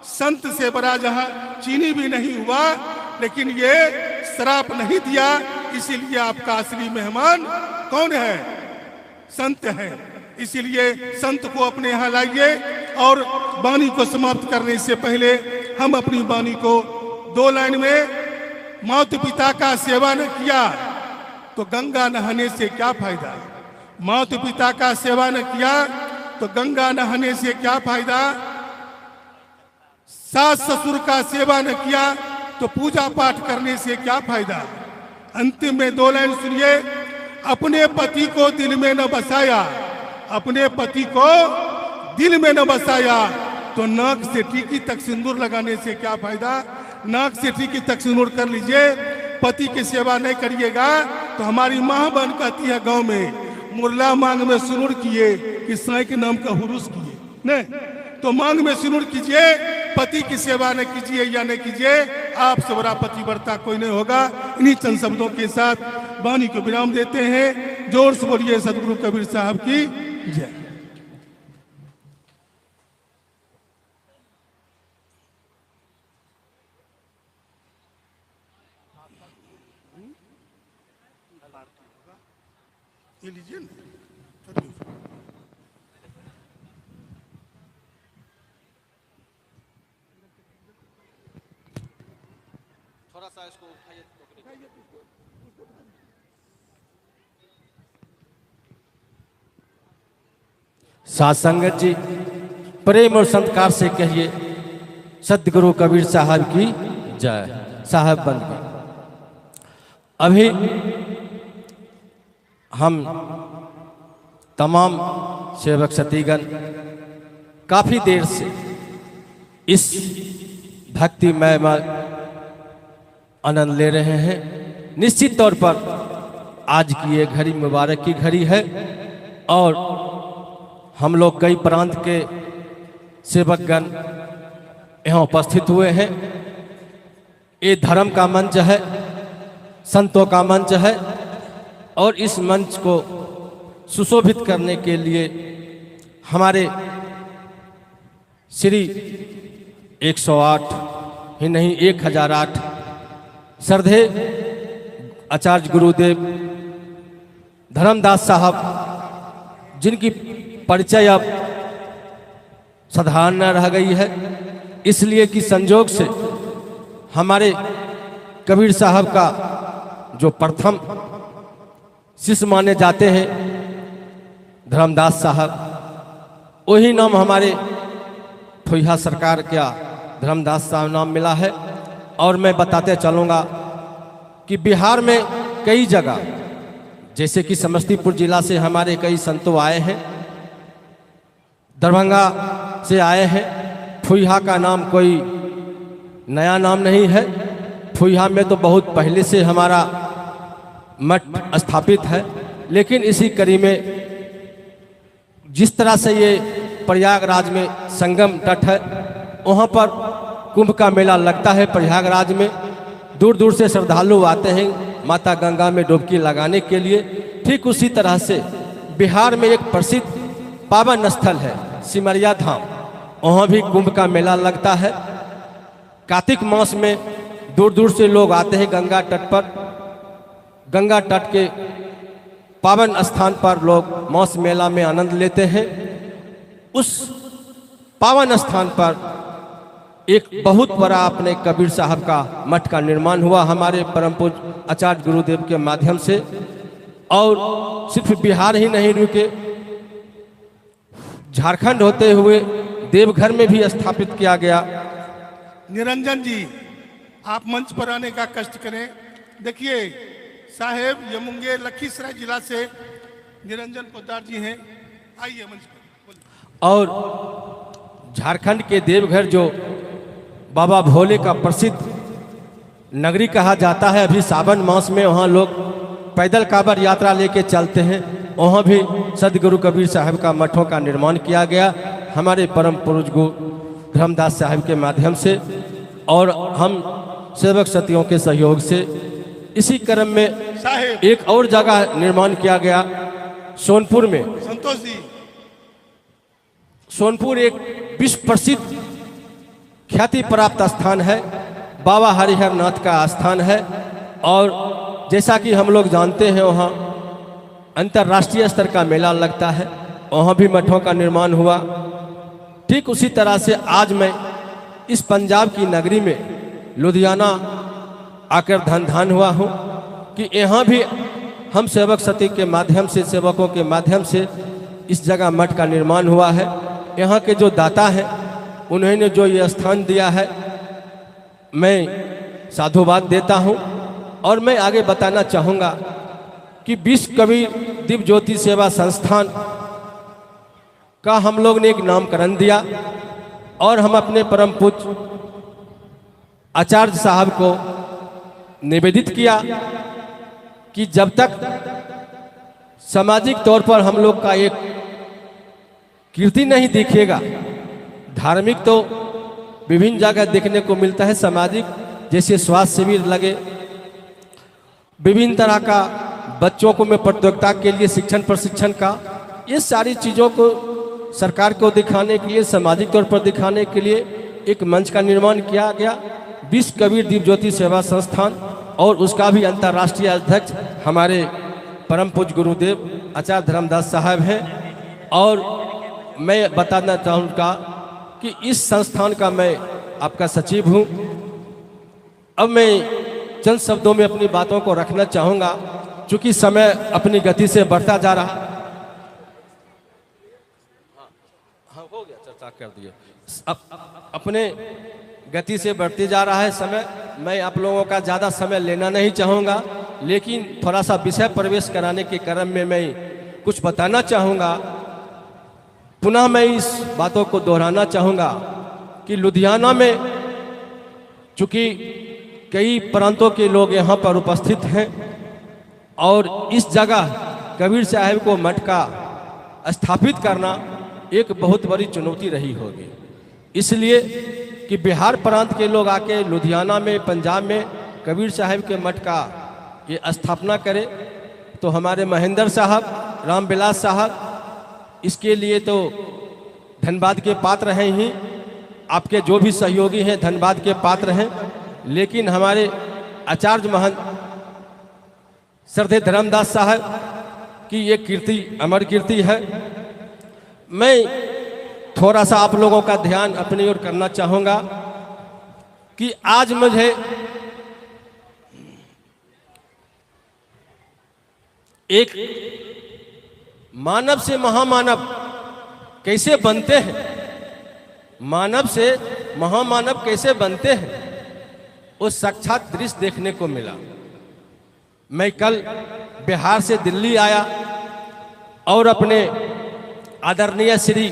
संत से बड़ा जहां चीनी भी नहीं हुआ, लेकिन ये श्राप नहीं दिया, इसीलिए आपका असली मेहमान कौन है? संत है। इसीलिए संत को अपने यहाँ लाइए। और वाणी को समाप्त करने से पहले हम अपनी वाणी को 2 लाइन में, माता पिता का सेवा न किया तो गंगा नहाने से क्या फायदा? माता पिता का सेवा न किया तो गंगा नहाने से क्या फायदा? सास ससुर का सेवा न किया तो पूजा पाठ करने से क्या फायदा? अंतिम में 2 लाइन सुनिए। अपने पति को दिल में न बसाया, अपने पति को दिल में न बसाया तो नाक से टीकी तक सिंदूर लगाने से क्या फायदा? नाक से टीकी तक सिंदूर कर लीजिए। पति की सेवा नहीं करिएगा तो हमारी माँ बहन कहती है गांव में, मुरला मांग में सिंदूर किए कि साई के नाम का हुरुस किए। नहीं तो मांग में सिंदूर कीजिए, पति की सेवा न कीजिए या नहीं कीजिए, आपसे बड़ा पतिव्रता कोई नहीं होगा। इन्हीं चंद शब्दों के साथ वाणी को विराम देते हैं। जोर से बोलिए सदगुरु कबीर साहब की जय। ये लीजिए ना। थोड़ा सा इसको उठाइए टोकरी। साथ संगत जी, प्रेम और संस्कार से कहिए सदगुरु कबीर साहब की जय। साहब बन गए। अभी हम तमाम सेवक सतीगण काफी देर से इस भक्तिमय आनंद ले रहे हैं। निश्चित तौर पर आज की ये घड़ी मुबारक की घड़ी है और हम लोग कई प्रांत के सेवकगण यहाँ उपस्थित हुए हैं। ये धर्म का मंच है, संतों का मंच है और इस मंच को सुशोभित करने के लिए हमारे श्री 108 ही नहीं 1008 श्रद्धे आचार्य गुरुदेव धर्मदास साहब, जिनकी परिचय अब साधारण न रह गई है, इसलिए कि संजोग से हमारे कबीर साहब का जो प्रथम शिष्य माने जाते हैं धर्मदास साहब, वही नाम हमारे फुइहा सरकार का धर्मदास साहब नाम मिला है। और मैं बताते चलूँगा कि बिहार में कई जगह, जैसे कि समस्तीपुर जिला से हमारे कई संतों आए हैं, दरभंगा से आए हैं। फुइहा का नाम कोई नया नाम नहीं है। फुइहा में तो बहुत पहले से हमारा मठ स्थापित है, लेकिन इसी कड़ी में जिस तरह से ये प्रयागराज में संगम तट है, वहाँ पर कुंभ का मेला लगता है। प्रयागराज में दूर दूर से श्रद्धालु आते हैं माता गंगा में डुबकी लगाने के लिए। ठीक उसी तरह से बिहार में एक प्रसिद्ध पावन स्थल है सिमरिया धाम, वहाँ भी कुंभ का मेला लगता है। कार्तिक मास में दूर दूर से लोग आते हैं गंगा तट पर। गंगा तट के पावन स्थान पर लोग मास मेला में आनंद लेते हैं। उस पावन स्थान पर एक बहुत बड़ा अपने कबीर साहब का मठ का निर्माण हुआ हमारे परम पूज्य आचार्य गुरुदेव के माध्यम से। और सिर्फ बिहार ही नहीं रुके, झारखंड होते हुए देवघर में भी स्थापित किया गया। निरंजन जी, आप मंच पर आने का कष्ट करें। देखिए साहेब, ये मुंगेर लखीसराय जिला से निरंजन पोद्दार जी हैं, आइए मंच पर। और झारखंड के देवघर जो बाबा भोले का प्रसिद्ध नगरी कहा जाता है, अभी सावन मास में वहाँ लोग पैदल कांवड़ यात्रा लेके चलते हैं। वहाँ भी सदगुरु कबीर साहब का मठों का निर्माण किया गया हमारे परम पूज्य गुरु धर्मदास साहब के माध्यम से और हम सेवक सतियों के सहयोग से। इसी क्रम में साहेब, एक और जगह निर्माण किया गया सोनपुर में। संतोष जी, सोनपुर एक विश्व प्रसिद्ध ख्याति प्राप्त स्थान है, बाबा हरिहर नाथ का स्थान है। और जैसा कि हम लोग जानते हैं वहाँ अंतर्राष्ट्रीय स्तर का मेला लगता है, वहाँ भी मठों का निर्माण हुआ। ठीक उसी तरह से आज मैं इस पंजाब की नगरी में लुधियाना आकर धन हुआ हूँ कि यहाँ भी हम सेवक सती के माध्यम से, सेवकों के माध्यम से इस जगह मठ का निर्माण हुआ है। यहाँ के जो दाता हैं उन्होंने जो ये स्थान दिया है, मैं साधुवाद देता हूँ। और मैं आगे बताना चाहूँगा कि विश्व कबीर दिव्य ज्योति सेवा संस्थान का हम लोग ने एक नामकरण दिया और हम अपने परम पूज्य आचार्य साहब को निवेदित किया कि जब तक सामाजिक तौर पर हम लोग का एक कीर्ति नहीं दिखेगा, धार्मिक तो विभिन्न जगह देखने को मिलता है, सामाजिक जैसे स्वास्थ्य शिविर लगे, विभिन्न तरह का बच्चों को में प्रतियोगिता के लिए शिक्षण प्रशिक्षण का, ये सारी चीज़ों को सरकार को दिखाने के लिए, सामाजिक तौर पर दिखाने के लिए एक मंच का निर्माण किया गया विश्व कबीर दिव्य ज्योति सेवा संस्थान। और उसका भी अंतर्राष्ट्रीय अध्यक्ष हमारे परम पूज्य गुरुदेव आचार्य धर्मदास साहब हैं। और मैं बताना चाहूँगा कि इस संस्थान का मैं आपका सचिव हूँ। अब मैं चंद शब्दों में अपनी बातों को रखना चाहूँगा, चूँकि समय अपनी गति से बढ़ता जा रहा। हाँ हो गया, चर्चा कर दिए। अपने गति से बढ़ते जा रहा है समय। मैं आप लोगों का ज़्यादा समय लेना नहीं चाहूँगा, लेकिन थोड़ा सा विषय प्रवेश कराने के क्रम में मैं कुछ बताना चाहूँगा। पुनः मैं इस बातों को दोहराना चाहूँगा कि लुधियाना में चूँकि कई प्रांतों के लोग यहाँ पर उपस्थित हैं और इस जगह कबीर साहब को मठ का स्थापित करना एक बहुत बड़ी चुनौती रही होगी, इसलिए कि बिहार प्रांत के लोग आके लुधियाना में, पंजाब में कबीर साहब के मठ का ये स्थापना करें, तो हमारे महेंद्र साहब, रामविलास साहब इसके लिए तो धन्यवाद के पात्र हैं ही। आपके जो भी सहयोगी हैं धन्यवाद के पात्र हैं, लेकिन हमारे आचार्य महंत श्रद्धेय धर्मदास साहब की ये कीर्ति अमर कीर्ति है। मैं थोड़ा सा आप लोगों का ध्यान अपनी ओर करना चाहूँगा कि आज मुझे एक मानव से महामानव कैसे बनते हैं, मानव से महामानव कैसे बनते हैं, वो साक्षात दृश्य देखने को मिला। मैं कल बिहार से दिल्ली आया और अपने आदरणीय श्री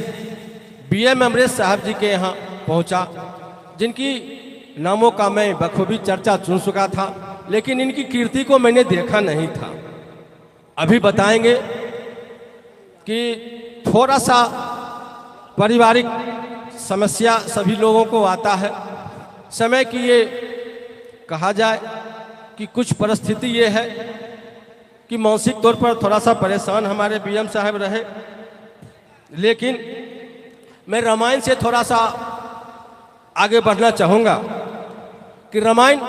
BM अमरेश साहब जी के यहाँ पहुँचा, जिनकी नामों का मैं बखूबी चर्चा सुन चुका था, लेकिन इनकी कीर्ति को मैंने देखा नहीं था। अभी बताएंगे कि थोड़ा सा पारिवारिक समस्या सभी लोगों को आता है। समय की ये कहा जाए कि कुछ परिस्थिति ये है कि मानसिक तौर पर थोड़ा सा परेशान हमारे BM साहब रहे, लेकिन मैं रामायण से थोड़ा सा आगे बढ़ना चाहूँगा कि रामायण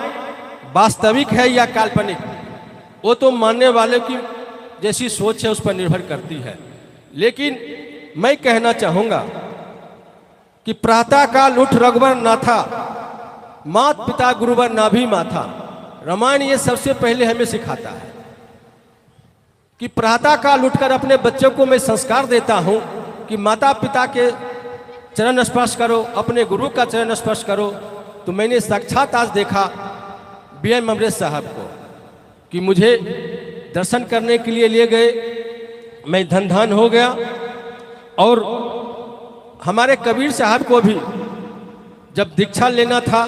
वास्तविक है या काल्पनिक, वो तो मानने वाले की जैसी सोच है उस पर निर्भर करती है। लेकिन मैं कहना चाहूँगा कि प्रातः काल उठ रघुवर नाथा, मात पिता गुरुवर नाभि माथा। रामायण ये सबसे पहले हमें सिखाता है कि प्रातः काल उठकर अपने बच्चों को मैं संस्कार देता हूँ कि माता पिता के चरण स्पर्श करो, अपने गुरु का चरण स्पर्श करो। तो मैंने साक्षात आज देखा BM अमरेश साहब को कि मुझे दर्शन करने के लिए ले गए, मैं धन हो गया। और हमारे कबीर साहब को भी जब दीक्षा लेना था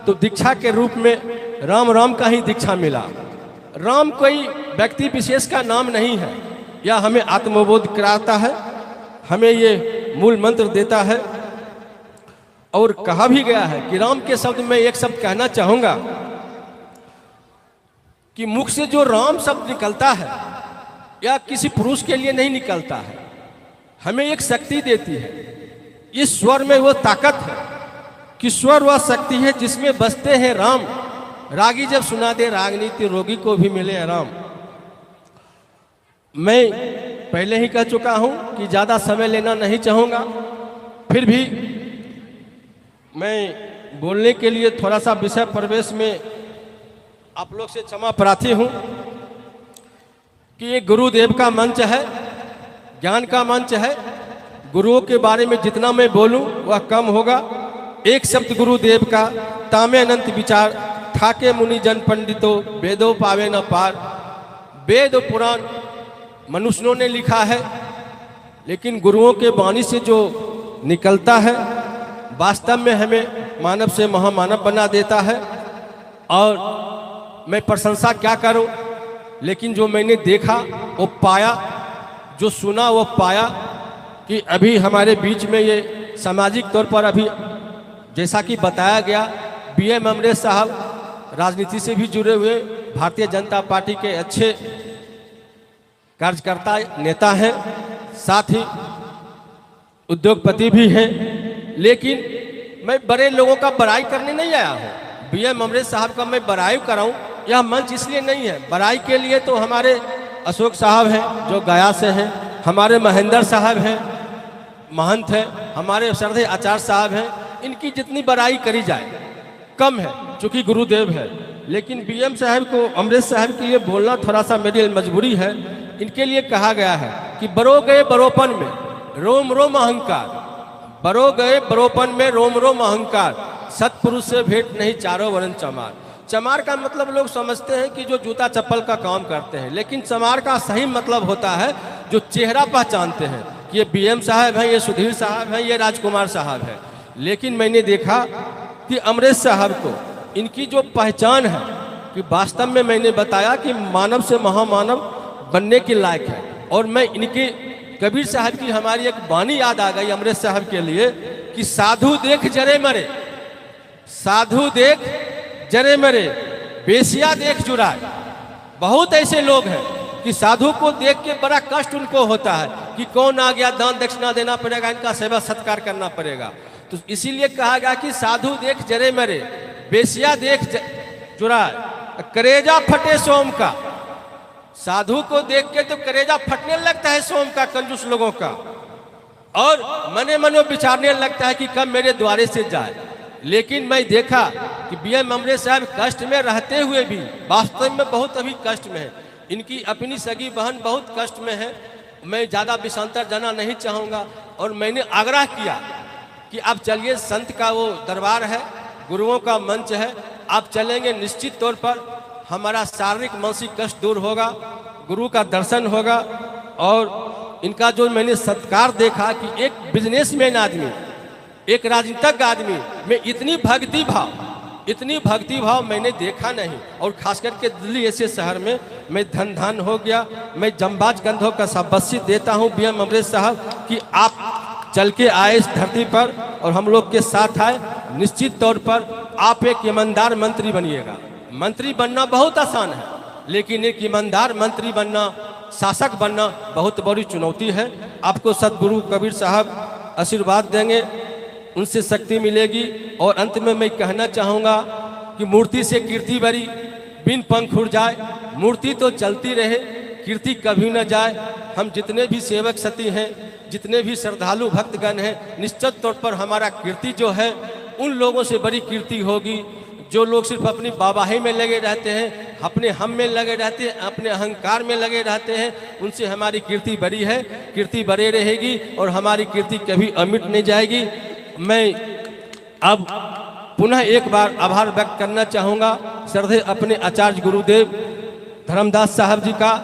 तो दीक्षा के रूप में राम राम का ही दीक्षा मिला। राम कोई व्यक्ति विशेष का नाम नहीं है, यह हमें आत्मबोध कराता है, हमें ये मूल मंत्र देता है। और कहा भी गया है कि राम के शब्द में एक शब्द कहना चाहूँगा कि मुख से जो राम शब्द निकलता है या किसी पुरुष के लिए नहीं निकलता है, हमें एक शक्ति देती है। इस स्वर में वो ताकत है कि स्वर वह शक्ति है जिसमें बसते हैं राम। रागी जब सुना दे रागनीति, रोगी को भी मिले आराम। मैं पहले ही कह चुका हूं कि ज़्यादा समय लेना नहीं चाहूँगा, फिर भी मैं बोलने के लिए थोड़ा सा विषय प्रवेश में आप लोग से क्षमा प्रार्थी हूं कि ये गुरुदेव का मंच है, ज्ञान का मंच है। गुरुओं के बारे में जितना मैं बोलूं वह कम होगा। एक शब्द गुरुदेव का तामे अनंत विचार, ठाके मुनि जन पंडितो, वेदों पावे न पार। वेद पुराण मनुष्यों ने लिखा है, लेकिन गुरुओं के वाणी से जो निकलता है वास्तव में हमें मानव से महामानव बना देता है। और मैं प्रशंसा क्या करूं, लेकिन जो मैंने देखा वो पाया, जो सुना वो पाया कि अभी हमारे बीच में ये सामाजिक तौर पर अभी जैसा कि बताया गया BM अमरेश साहब राजनीति से भी जुड़े हुए भारतीय जनता पार्टी के अच्छे कार्यकर्ता नेता हैं, साथ ही उद्योगपति भी हैं। लेकिन मैं बड़े लोगों का बड़ाई करने नहीं आया हूँ। BM अमरेश साहब का मैं बड़ाई कराऊं, यह मंच इसलिए नहीं है। बड़ाई के लिए तो हमारे अशोक साहब हैं जो गया से हैं, हमारे महेंद्र साहब हैं, महंत हैं, हमारे श्रद्धेय आचार्य साहब हैं। इनकी जितनी बड़ाई करी जाए कम है, चूँकि गुरुदेव है। लेकिन बीएम साहब को, अमृत साहब के लिए बोलना थोड़ा सा मेरी मजबूरी है। इनके लिए कहा गया है कि बरो गए बरोपन में रोम रोम अहंकार, बरो गए बरोपन में रोम रोम अहंकार, सतपुरुष से भेंट नहीं चारों वरन चमार। चमार का मतलब लोग समझते हैं कि जो जूता चप्पल का काम करते हैं, लेकिन चमार का सही मतलब होता है जो चेहरा पहचानते हैं कि ये बीएम साहब हैं, ये सुधीर साहब हैं, ये राजकुमार साहब हैं। लेकिन मैंने देखा कि अमृत साहब को इनकी जो पहचान है कि वास्तव में मैंने बताया कि मानव से महामानव बनने के लायक है। और मैं इनके कबीर साहब की हमारी एक वाणी याद आ गई अमृत साहब के लिए कि साधु देख जरे मरे, साधु देख जरे मरे, बेसिया देख जुराए। बहुत ऐसे लोग हैं कि साधु को देख के बड़ा कष्ट उनको होता है कि कौन आ गया, दान दक्षिणा देना पड़ेगा, इनका सेवा सत्कार करना पड़ेगा। तो इसीलिए कहा गया कि साधु देख जरे मरे, बेसिया देख जुराए, करेजा फटे सोम का। साधु को देख के तो करेजा फटने लगता है सोम का, कंजूस लोगों का, और मने मनो विचारने लगता है कि कब मेरे द्वारे से जाए। लेकिन मैं देखा कि बीएम अमृत साहब कष्ट में रहते हुए भी वास्तव में बहुत अभी कष्ट में है। इनकी अपनी सगी बहन बहुत कष्ट में है। मैं ज़्यादा विषांतर जाना नहीं चाहूँगा, और मैंने आग्रह किया कि आप चलिए, संत का वो दरबार है, गुरुओं का मंच है, आप चलेंगे, निश्चित तौर पर हमारा शारीरिक मानसिक कष्ट दूर होगा, गुरु का दर्शन होगा। और इनका जो मैंने सत्कार देखा कि एक बिजनेसमैन आदमी, एक राजनीतिज्ञ आदमी में इतनी भक्ति भाव मैंने देखा नहीं। और खास करके दिल्ली ऐसे शहर में मैं धन धन हो गया। मैं जमबाज कंधों का शाबाशी देता हूँ बीएम अमृत साहब कि आप चल के आए इस धरती पर और हम लोग के साथ आए। निश्चित तौर पर आप एक ईमानदार मंत्री बनिएगा। मंत्री बनना बहुत आसान है, लेकिन एक ईमानदार मंत्री बनना, शासक बनना बहुत बड़ी चुनौती है। आपको सदगुरु कबीर साहब आशीर्वाद देंगे, उनसे शक्ति मिलेगी। और अंत में मैं कहना चाहूँगा कि मूर्ति से कीर्ति बरी, बिन पंख उड़ जाए। मूर्ति तो चलती रहे, कीर्ति कभी न जाए। हम जितने भी सेवक सती हैं, जितने भी श्रद्धालु भक्तगण हैं, निश्चित तौर पर हमारा कीर्ति जो है उन लोगों से बड़ी कीर्ति होगी जो लोग सिर्फ अपनी बाबाही में लगे रहते हैं, अपने हम में लगे रहते हैं, अपने अहंकार में लगे रहते हैं। उनसे हमारी कीर्ति बड़ी है, कीर्ति बड़ी रहेगी और हमारी कीर्ति कभी अमिट नहीं जाएगी। मैं अब पुनः एक बार आभार व्यक्त करना चाहूँगा श्रद्धेय अपने आचार्य गुरुदेव धर्मदास साहब जी का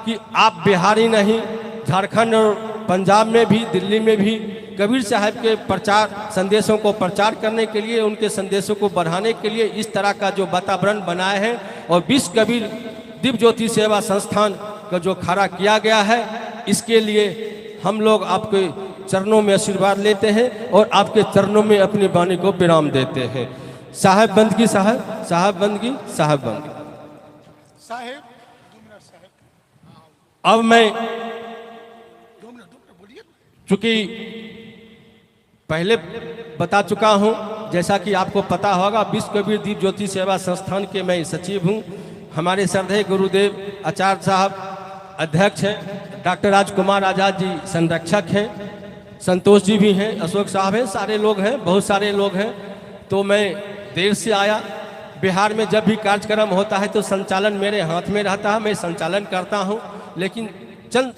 कि आप बिहारी नहीं, झारखंड और पंजाब में भी, दिल्ली में भी कबीर साहब के प्रचार संदेशों को प्रचार करने के लिए, उनके संदेशों को बढ़ाने के लिए इस तरह का जो वातावरण बनाए हैं। और विश्व कबीर दिव्य ज्योति सेवा संस्थान का जो खड़ा किया गया है, इसके लिए हम लोग आपके चरणों में आशीर्वाद लेते हैं और आपके चरणों में अपनी वाणी को विराम देते हैं। साहब बंदगी, साहब साहब बंदगी, साहब बंदगी। साहेब अब मैं चूंकि पहले बता चुका हूं, जैसा कि आपको पता होगा, विश्व कबीर दिव्य ज्योति सेवा संस्थान के मैं सचिव हूं। हमारे श्रद्धेय गुरुदेव आचार्य साहब अध्यक्ष हैं, डॉक्टर राजकुमार आजाद जी संरक्षक हैं, संतोष जी भी हैं, अशोक साहब हैं, सारे लोग हैं, बहुत सारे लोग हैं। तो मैं देर से आया। बिहार में जब भी कार्यक्रम होता है तो संचालन मेरे हाथ में रहता है, मैं संचालन करता हूं। लेकिन चंद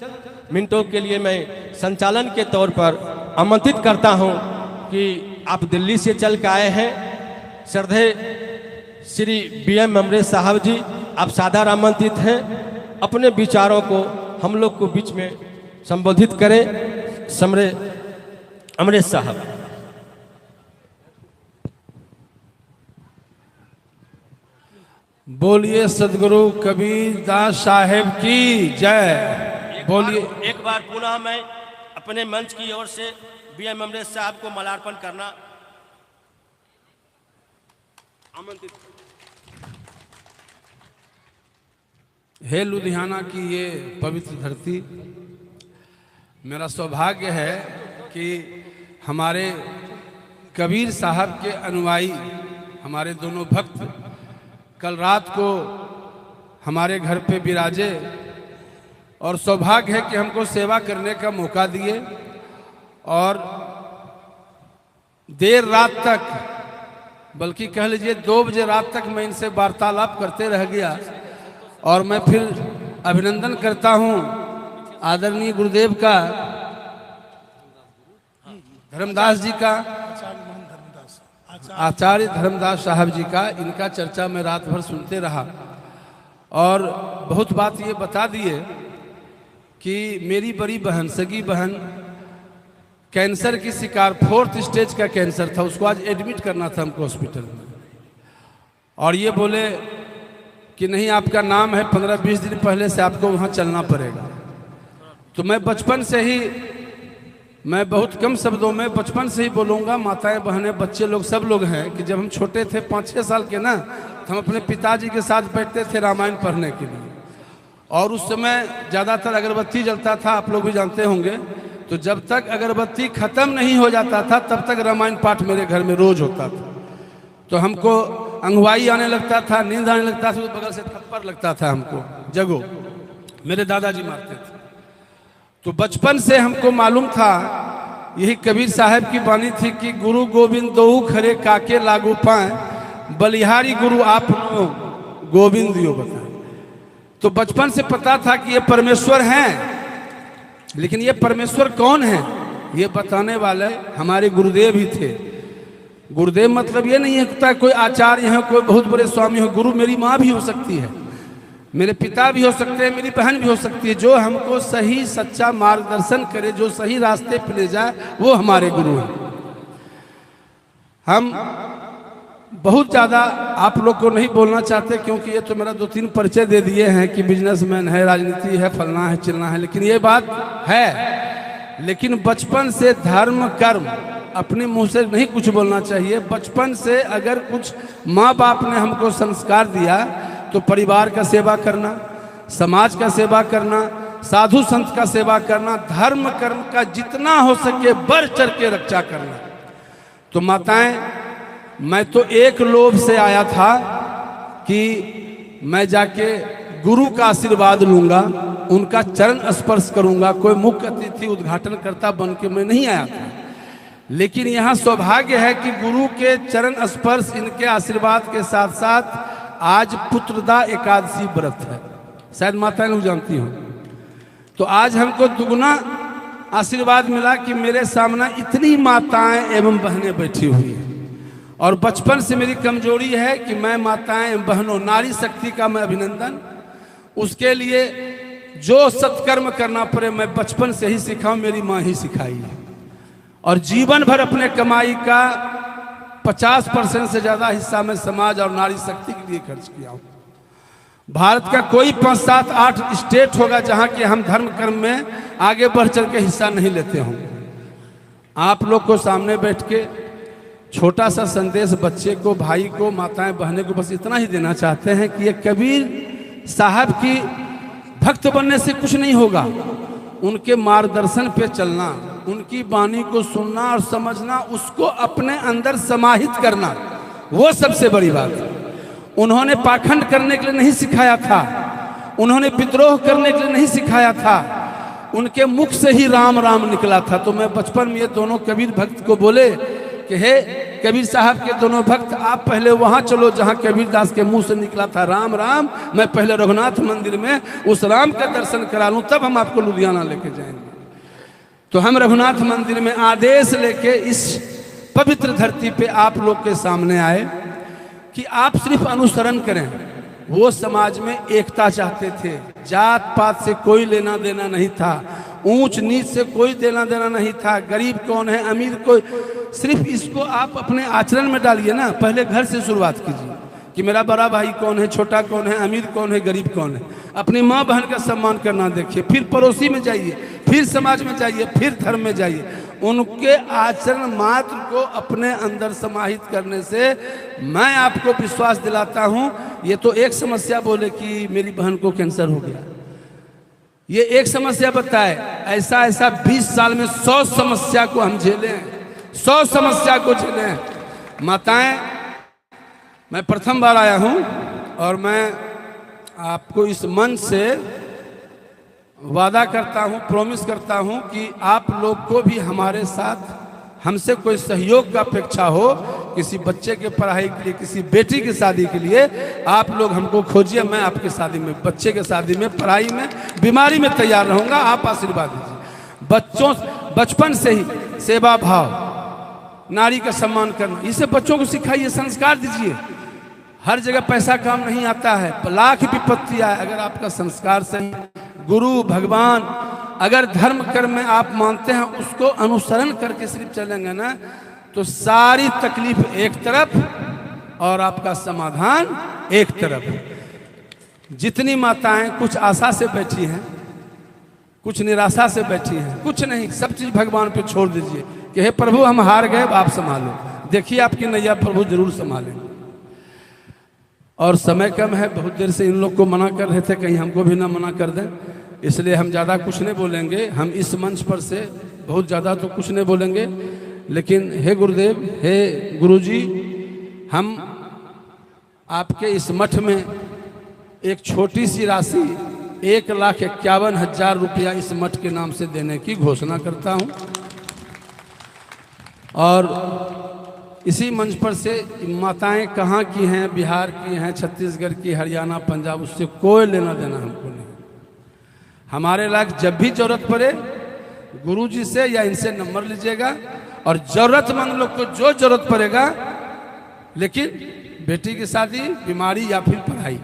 मिनटों के लिए मैं संचालन के तौर पर आमंत्रित करता हूं कि आप दिल्ली से चल के आए हैं। श्रद्धेय श्री बीएम अमृत साहब जी, आप सादर आमंत्रित हैं। अपने विचारों को हम लोग को बीच में संबोधित करें। समरे अमृत साहब। बोलिए सदगुरु कबीर दास साहेब की जय। बोलिए। एक बार पुनः मैं अपने मंच की ओर से बीएम अमृत साहब को माल्यार्पण करना आमंत्रित। हे लुधियाना की ये पवित्र धरती, मेरा सौभाग्य है कि हमारे कबीर साहब के अनुयायी, हमारे दोनों भक्त कल रात को हमारे घर पे विराजे और सौभाग्य है कि हमको सेवा करने का मौका दिए। और देर रात तक बल्कि कह लीजिए 2 बजे रात तक मैं इनसे वार्तालाप करते रह गया। और मैं फिर अभिनंदन करता हूं आदरणीय गुरुदेव का, धर्मदास जी का, आचार्य धर्मदास साहब जी का। इनका चर्चा मैं रात भर सुनते रहा और बहुत बात ये बता दिए कि मेरी बड़ी बहन, सगी बहन कैंसर की शिकार, 4th स्टेज का कैंसर था, उसको आज एडमिट करना था हमको हॉस्पिटल में। और ये बोले कि नहीं आपका नाम है, 15-20 दिन पहले से आपको वहाँ चलना पड़ेगा। तो मैं बचपन से ही, मैं बहुत कम शब्दों में बचपन से ही बोलूँगा, माताएं बहनें बच्चे लोग सब लोग हैं कि जब हम छोटे थे 5-6 साल के ना, तो हम अपने पिताजी के साथ बैठते थे रामायण पढ़ने के लिए। और उस समय ज़्यादातर अगरबत्ती जलता था, आप लोग भी जानते होंगे। तो जब तक अगरबत्ती खत्म नहीं हो जाता था तब तक रामायण पाठ मेरे घर में रोज होता था। तो हमको अंगवाई आने लगता था, नींद आने लगता था, तो बगल से थप्पड़ लगता था हमको, जगो, मेरे दादाजी मारते थे। तो बचपन से हमको मालूम था, यही कबीर साहब की वाणी थी कि गुरु गोविंद दोऊ खरे काके लागू पाए, बलिहारी गुरु आप गोविंद दियो बताए। तो बचपन से पता था कि ये परमेश्वर हैं, लेकिन ये परमेश्वर कौन है ये बताने वाले हमारे गुरुदेव ही थे। गुरुदेव मतलब ये नहीं है कोई आचार्य है, कोई बहुत बड़े स्वामी हो। गुरु मेरी माँ भी हो सकती है, मेरे पिता भी हो सकते हैं, मेरी बहन भी हो सकती है। जो हमको सही सच्चा मार्गदर्शन करे, जो सही रास्ते पे ले जाए, वो हमारे गुरु हैं। हम बहुत ज़्यादा आप लोग को नहीं बोलना चाहते, क्योंकि ये तो मेरा 2-3 परिचय दे दिए हैं कि बिजनेसमैन है, राजनीति है, फलना है, चिलना है। लेकिन ये बात है, लेकिन बचपन से धर्म कर्म अपने मुंह से नहीं कुछ बोलना चाहिए। बचपन से अगर कुछ माँ बाप ने हमको संस्कार दिया तो परिवार का सेवा करना, समाज का सेवा करना, साधु संत का सेवा करना, धर्म कर्म का जितना हो सके बढ़ चढ़ के रक्षा करना। तो माताएं, मैं तो एक लोभ से आया था कि मैं जाके गुरु का आशीर्वाद लूंगा, उनका चरण स्पर्श करूंगा। कोई मुख्य अतिथि उद्घाटनकर्ता बन के मैं नहीं आया था, लेकिन यहाँ सौभाग्य है कि गुरु के चरण स्पर्श, इनके आशीर्वाद के साथ साथ आज पुत्रदा एकादशी व्रत है, शायद माताएं लोग जानती हो। तो आज हमको दुगना आशीर्वाद मिला कि मेरे सामने इतनी माताएं एवं बहनें बैठी हुई हैं। और बचपन से मेरी कमजोरी है कि मैं माताएं बहनों, नारी शक्ति का मैं अभिनंदन। उसके लिए जो सत्कर्म करना पड़े मैं बचपन से ही सीखा हूं, मेरी माँ ही सिखाई है। और जीवन भर अपने कमाई का 50% से ज्यादा हिस्सा मैं समाज और नारी शक्ति के लिए खर्च किया हूँ। भारत का कोई 5, 7, 8 स्टेट होगा जहाँ के हम धर्म कर्म में आगे बढ़ चढ़ के हिस्सा नहीं लेते हों। आप लोग को सामने बैठ के छोटा सा संदेश बच्चे को, भाई को, माताएं बहनें को बस इतना ही देना चाहते हैं कि ये कबीर साहब की भक्त बनने से कुछ नहीं होगा। उनके मार्गदर्शन पे चलना, उनकी वाणी को सुनना और समझना, उसको अपने अंदर समाहित करना, वो सबसे बड़ी बात है। उन्होंने पाखंड करने के लिए नहीं सिखाया था, उन्होंने विद्रोह करने के लिए नहीं सिखाया था, उनके मुख से ही राम राम निकला था। तो मैं बचपन में ये दोनों कबीर भक्त को बोले कि हे कबीर साहब के दोनों भक्त, आप पहले वहां चलो जहां कबीर दास के मुंह से निकला था राम राम। मैं पहले रघुनाथ मंदिर में उस राम का दर्शन करा लूं, तब हम आपको लुधियाना लेके जाएंगे। तो हम रघुनाथ मंदिर में आदेश लेके इस पवित्र धरती पे आप लोग के सामने आए कि आप सिर्फ अनुसरण करें। वो समाज में एकता चाहते थे, जात पात से कोई लेना देना नहीं था, ऊंच नीच से कोई देना देना नहीं था, गरीब कौन है अमीर कोई, सिर्फ इसको आप अपने आचरण में डालिए ना। पहले घर से शुरुआत कीजिए कि मेरा बड़ा भाई कौन है, छोटा कौन है, अमीर कौन है, गरीब कौन है। अपनी माँ बहन का सम्मान करना देखिए, फिर पड़ोसी में जाइए, फिर समाज में जाइए, फिर धर्म में जाइए। उनके आचरण मात्र को अपने अंदर समाहित करने से मैं आपको विश्वास दिलाता हूं। ये तो एक समस्या बोले कि मेरी बहन को कैंसर हो गया, ये एक समस्या बताए, ऐसा ऐसा 20 साल में 100 समस्या को हम झेले, 100 समस्या को झेले। माताएं, मैं प्रथम बार आया हूं और मैं आपको इस मंच से वादा करता हूं, प्रॉमिस करता हूं कि आप लोग को भी हमारे साथ, हमसे कोई सहयोग का अपेक्षा हो किसी बच्चे के पढ़ाई के लिए, किसी बेटी की शादी के लिए आप लोग हमको खोजिए। मैं आपकी शादी में, बच्चे के शादी में, पढ़ाई में, बीमारी में तैयार रहूंगा। आप आशीर्वाद दीजिए। बच्चों बचपन से ही सेवा भाव, नारी का सम्मान करना, इसे बच्चों को सिखाइए, संस्कार दीजिए। हर जगह पैसा काम नहीं आता है, लाख विपत्ति आए, अगर आपका संस्कार सही, गुरु भगवान अगर धर्म कर्म में आप मानते हैं, उसको अनुसरण करके सिर्फ चलेंगे ना, तो सारी तकलीफ एक तरफ और आपका समाधान एक तरफ। जितनी माताएं कुछ आशा से बैठी हैं, कुछ निराशा से बैठी हैं, कुछ नहीं, सब चीज भगवान पे छोड़ दीजिए कि हे प्रभु हम हार गए, आप संभालो। देखिए आपकी नैया प्रभु जरूर संभालेंगे। और समय कम है, बहुत देर से इन लोग को मना कर रहे थे, कहीं हमको भी ना मना कर दें, इसलिए हम ज़्यादा कुछ नहीं बोलेंगे। हम इस मंच पर से बहुत ज़्यादा तो कुछ नहीं बोलेंगे, लेकिन हे गुरुदेव, हे गुरुजी, हम आपके इस मठ में एक छोटी सी राशि 1,51,000 रुपया इस मठ के नाम से देने की घोषणा करता हूँ। और इसी मंच पर से माताएं कहाँ की हैं, बिहार की हैं, छत्तीसगढ़ की, हरियाणा, पंजाब, उससे कोई लेना देना हमको नहीं। हमारे लायक जब भी जरूरत पड़े गुरुजी से या इनसे नंबर लीजिएगा, और जरूरतमंद लोग को जो जरूरत पड़ेगा, लेकिन बेटी की शादी, बीमारी या फिर पढ़ाई,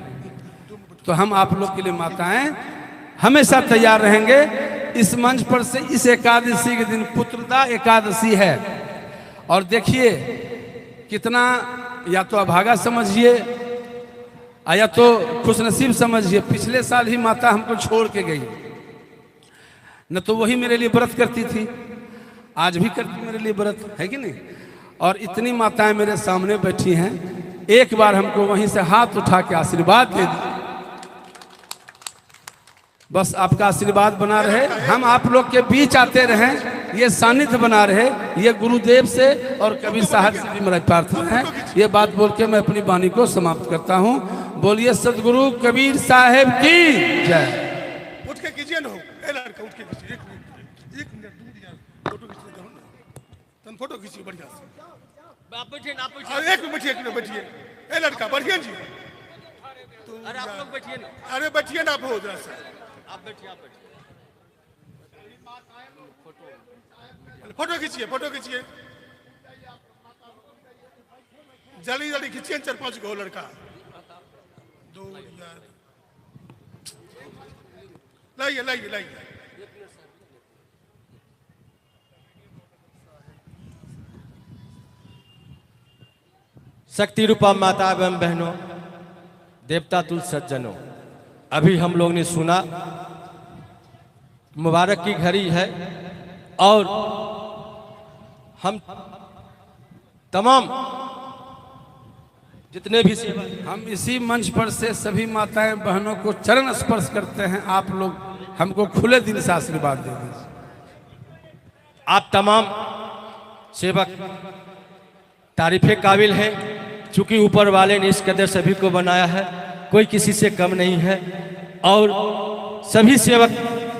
तो हम आप लोग के लिए माताएं हमेशा तैयार रहेंगे। इस मंच पर से इस एकादशी के दिन पुत्रदा एकादशी है, और देखिए कितना, या तो अभागा समझिए या तो खुशनसीब समझिए। पिछले साल ही माता हमको छोड़ के गई, न तो वही मेरे लिए व्रत करती थी, आज भी करती मेरे लिए व्रत, है कि नहीं। और इतनी माताएं मेरे सामने बैठी हैं, एक बार हमको वहीं से हाथ उठा के आशीर्वाद दे दी। बस आपका आशीर्वाद बना रहे, हम आप लोग के बीच आते रहें, ये सानिध्य बना रहे, ये गुरुदेव से और कबीर साहब से भी मेरा प्रार्थना है। ये बात बोल के मैं अपनी वाणी को समाप्त करता हूँ। बोलिए सदगुरु कबीर साहब की जय। उठ के कीजिए ना, ए लड़का उठ के कीजिए, एक मिनट दूर यार, फोटो खींच दो ना, तुम फोटो खींचिए बढ़िया से। आप बैठिए ना, अरे एक मिनट बैठिए, ए लड़का बढ़िया जी, अरे आप लोग बैठिए ना, अरे बैठिए ना, आप हो जरा सा, आप बैठिए, आप बैठिए। फोटो खींचिए, फोटो खींचिए, जल्दी जल्दी खींचिए, 4-5 गो लड़का, दो यार, लाइए लाइए लाइए। शक्ति रूपा माता एवं बहनों, देवता तुल सज्जनों, अभी हम लोग ने सुना मुबारक की घड़ी है, और हम तमाम जितने भी हम इसी मंच पर से सभी माताएं बहनों को चरण स्पर्श करते हैं। आप लोग हमको खुले दिल से आशीर्वाद दे दीजिए। आप तमाम सेवक तारीफे काबिल हैं, चूंकि ऊपर वाले ने इस कदर सभी को बनाया है, कोई किसी से कम नहीं है, और सभी सेवक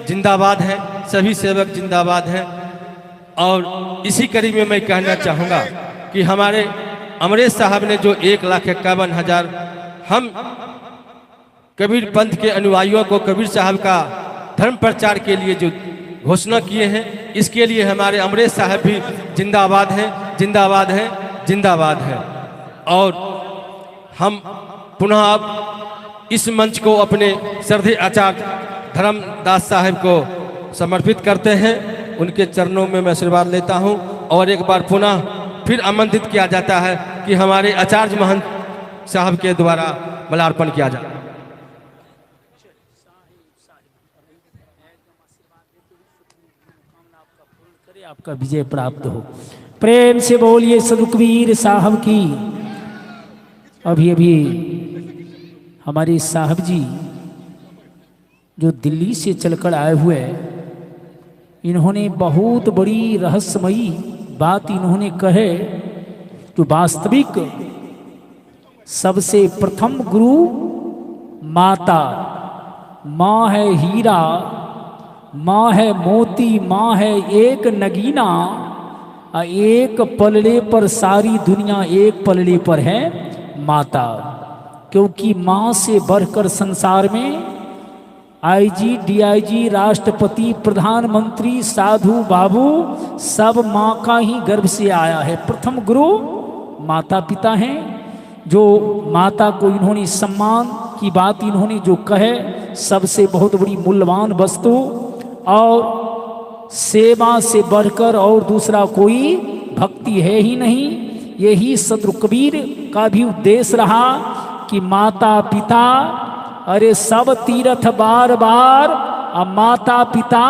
जिंदाबाद हैं, सभी सेवक जिंदाबाद हैं। और इसी कड़ी में मैं कहना चाहूँगा कि हमारे अमरेश साहब ने जो 1,51,000 हम कबीर पंथ के अनुयायियों को कबीर साहब का धर्म प्रचार के लिए जो घोषणा किए हैं, इसके लिए हमारे अमरेश साहब भी जिंदाबाद हैं, जिंदाबाद हैं, जिंदाबाद हैं। और हम पुनः अब इस मंच को अपने श्रद्धेय आचार्य धर्मदास साहब को समर्पित करते हैं। उनके चरणों में मैं आशीर्वाद लेता हूं, और एक बार पुनः फिर आमंत्रित किया जाता है कि हमारे आचार्य महंत साहब के द्वारा माल्यार्पण किया जाए। आपका विजय प्राप्त हो। प्रेम से बोलिए सदगुरु साहब की। अभी अभी हमारे साहब जी जो दिल्ली से चलकर आए हुए, इन्होंने बहुत बड़ी रहस्यमयी बात इन्होंने कहे कि वास्तविक सबसे प्रथम गुरु माता, माँ है हीरा, माँ है मोती, माँ है एक नगीना, एक पलड़े पर सारी दुनिया एक पलड़े पर है माता, क्योंकि माँ से बढ़कर संसार में आईजी, डीआईजी, राष्ट्रपति, प्रधानमंत्री, साधु, बाबू सब माँ का ही गर्भ से आया है। प्रथम गुरु माता पिता हैं, जो माता को इन्होंने सम्मान की बात इन्होंने जो कहे, सबसे बहुत बड़ी मूल्यवान वस्तु और सेवा से बढ़कर और दूसरा कोई भक्ति है ही नहीं। यही सदगुरु कबीर का भी उद्देश्य रहा कि माता पिता, अरे सब तीर्थ बार बार, अब माता पिता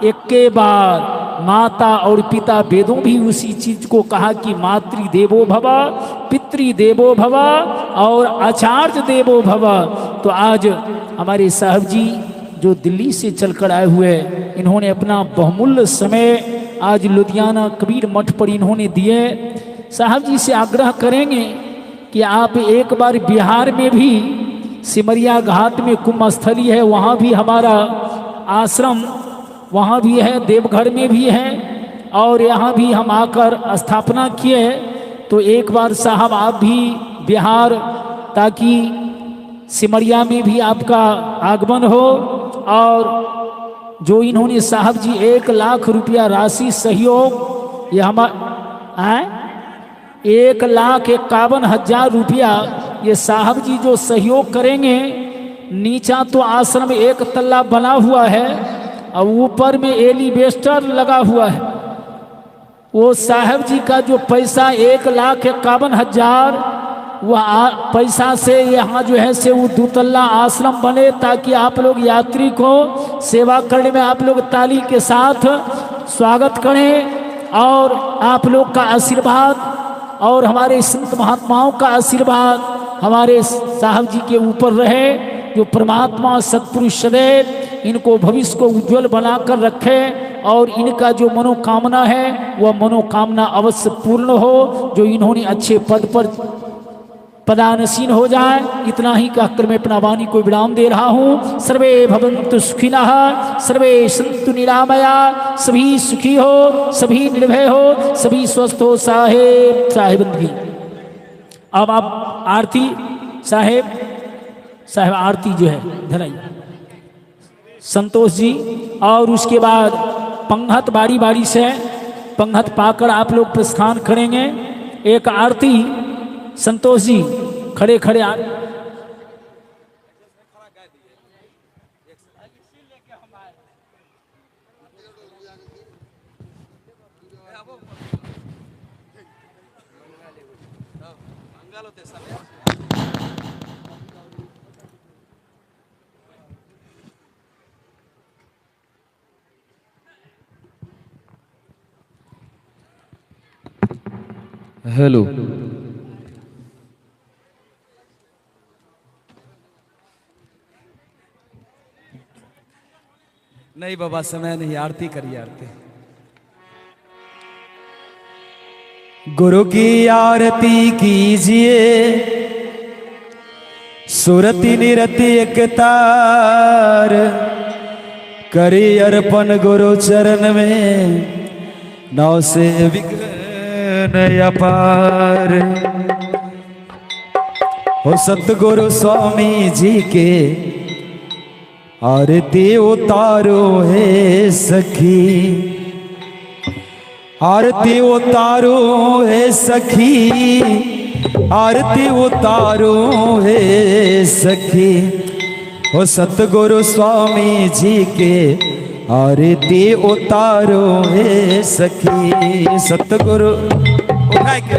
एक के बार। माता और पिता वेदों भी उसी चीज को कहा कि मातृ देवो भव, पितृ देवो भव और आचार्य देवो भव। तो आज हमारे साहब जी जो दिल्ली से चलकर आए हुए, इन्होंने अपना बहुमूल्य समय आज लुधियाना कबीर मठ पर इन्होंने दिए। साहब जी से आग्रह करेंगे कि आप एक बार बिहार में भी सिमरिया घाट में कुंभ स्थली है, वहाँ भी हमारा आश्रम वहाँ भी है, देवघर में भी है और यहाँ भी हम आकर स्थापना किए। तो एक बार साहब आप भी बिहार, ताकि सिमरिया में भी आपका आगमन हो। और जो इन्होंने साहब जी 1 लाख रुपया राशि सहयोग, ये हमारा 1,51,000 रुपया ये साहब जी जो सहयोग करेंगे। नीचा तो आश्रम 1 तल्ला बना हुआ है और ऊपर में एलिवेस्टर लगा हुआ है। वो साहब जी का जो पैसा 1,51,000 वह पैसा से यहाँ जो है से वो 2 तल्ला आश्रम बने, ताकि आप लोग यात्री को सेवा करने में आप लोग ताली के साथ स्वागत करें और आप लोग का आशीर्वाद और हमारे संत महात्माओं का आशीर्वाद हमारे साहब जी के ऊपर रहे। जो परमात्मा सत्पुरुष सदैव इनको भविष्य को उज्जवल बनाकर रखे और इनका जो मनोकामना है वह मनोकामना अवश्य पूर्ण हो। जो इन्होंने अच्छे पद पर पदानसीन हो जाए, इतना ही कहकर मैं अपना वाणी को विराम दे रहा हूँ। सर्वे भवन्तु सुखिनः, सर्वे सन्तु निरामया, सभी सुखी हो, सभी निर्भय हो, सभी स्वस्थ हो। साहेब साहेबंदगी। अब आप आरती साहेब आरती जो है धराइए संतोष जी, और उसके बाद पंगत बारी बारी से पंगत पाकर आप लोग प्रस्थान करेंगे। एक आरती संतोष जी खड़े खड़े हेलो। नहीं बाबा, समय नहीं, आरती करिए आरती। गुरु की आरती कीजिए, सुरति निरति एक तार, करी अर्पण गुरु चरण में, नौ से विघ्न अपार। हो सतगुरु स्वामी जी के आरती उतारो है सखी, आरती उतारो है सखी, आरती उतारो है सखी। हो सतगुरु स्वामी जी के आरती उतारो है सखी। सतगुरु उठाए के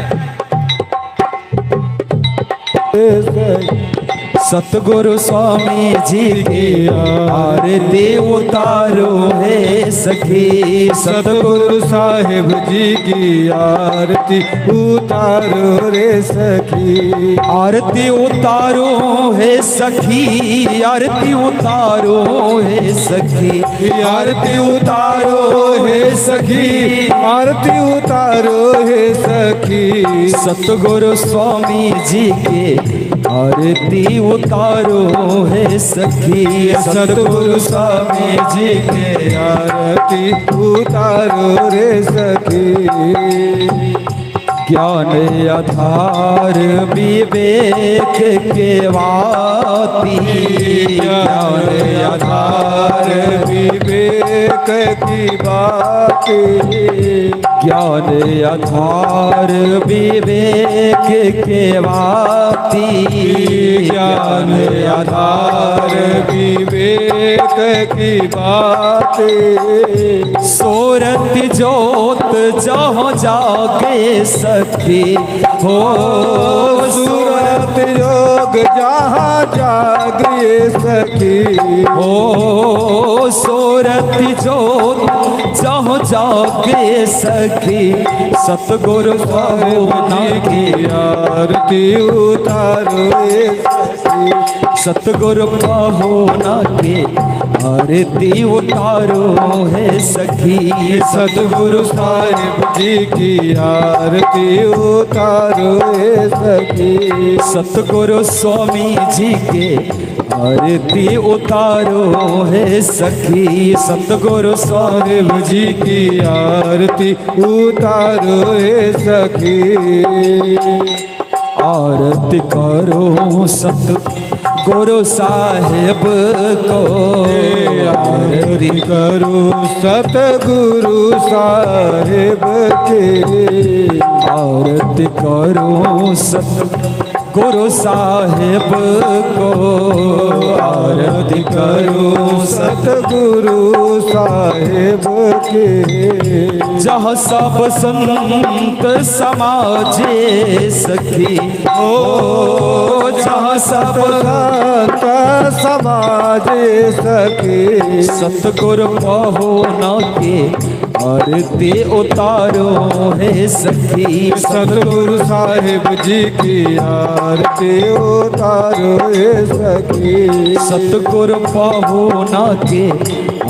सतगुरु स्वामी जी की आरती उतारो है सखी। सतगुरु साहिब जी की आरती उतारो रे सखी, आरती उतारो है सखी, आरती उतारो है सखी, आरती उतारो है सखी, आरती उतारो है सखी। सतगुरु स्वामी जी के आरती उतारो है सखी सतगुरु स्वामी जी के आरती उतारो रे सखी। ज्ञान आधार विवेक के वाती, ज्ञान आधार विवेक की बात, ज्ञान आधार विवेक के वाती, ज्ञान आधार विवेक की बात। सोरत जोत जहाँ जागे सखी हो, सूरत योग जहाँ जागे सखी हो, सोरत जोत जहाँ जागे सखी, सतगुरु भावना की आरती उतारो रे सखी। सतगुरु भावना के आरती उतारो है सखी। सतगुरु साहिब जी की आरती उतारो रे सखी। सतगुरु स्वामी जी के आरती उतारो है सखी। सतगुरु साहिब जी की आरती उतारो रे सखी। आरती करो सतगुरु साहिब को, आरती करो सतगुरु साहिब के। आरती करो सतगुरु साहिब को, आरती करो सतगुरु साहिब के। जहाँ सब संत समाजे सखी हो, जहाँ सब संत समाज सखी। सतगुरु पाहुना के आरती उतारो है सखी। सतगुरु साहिब जी की आरती उतारो रे सखी। सतगुरु पाहुना के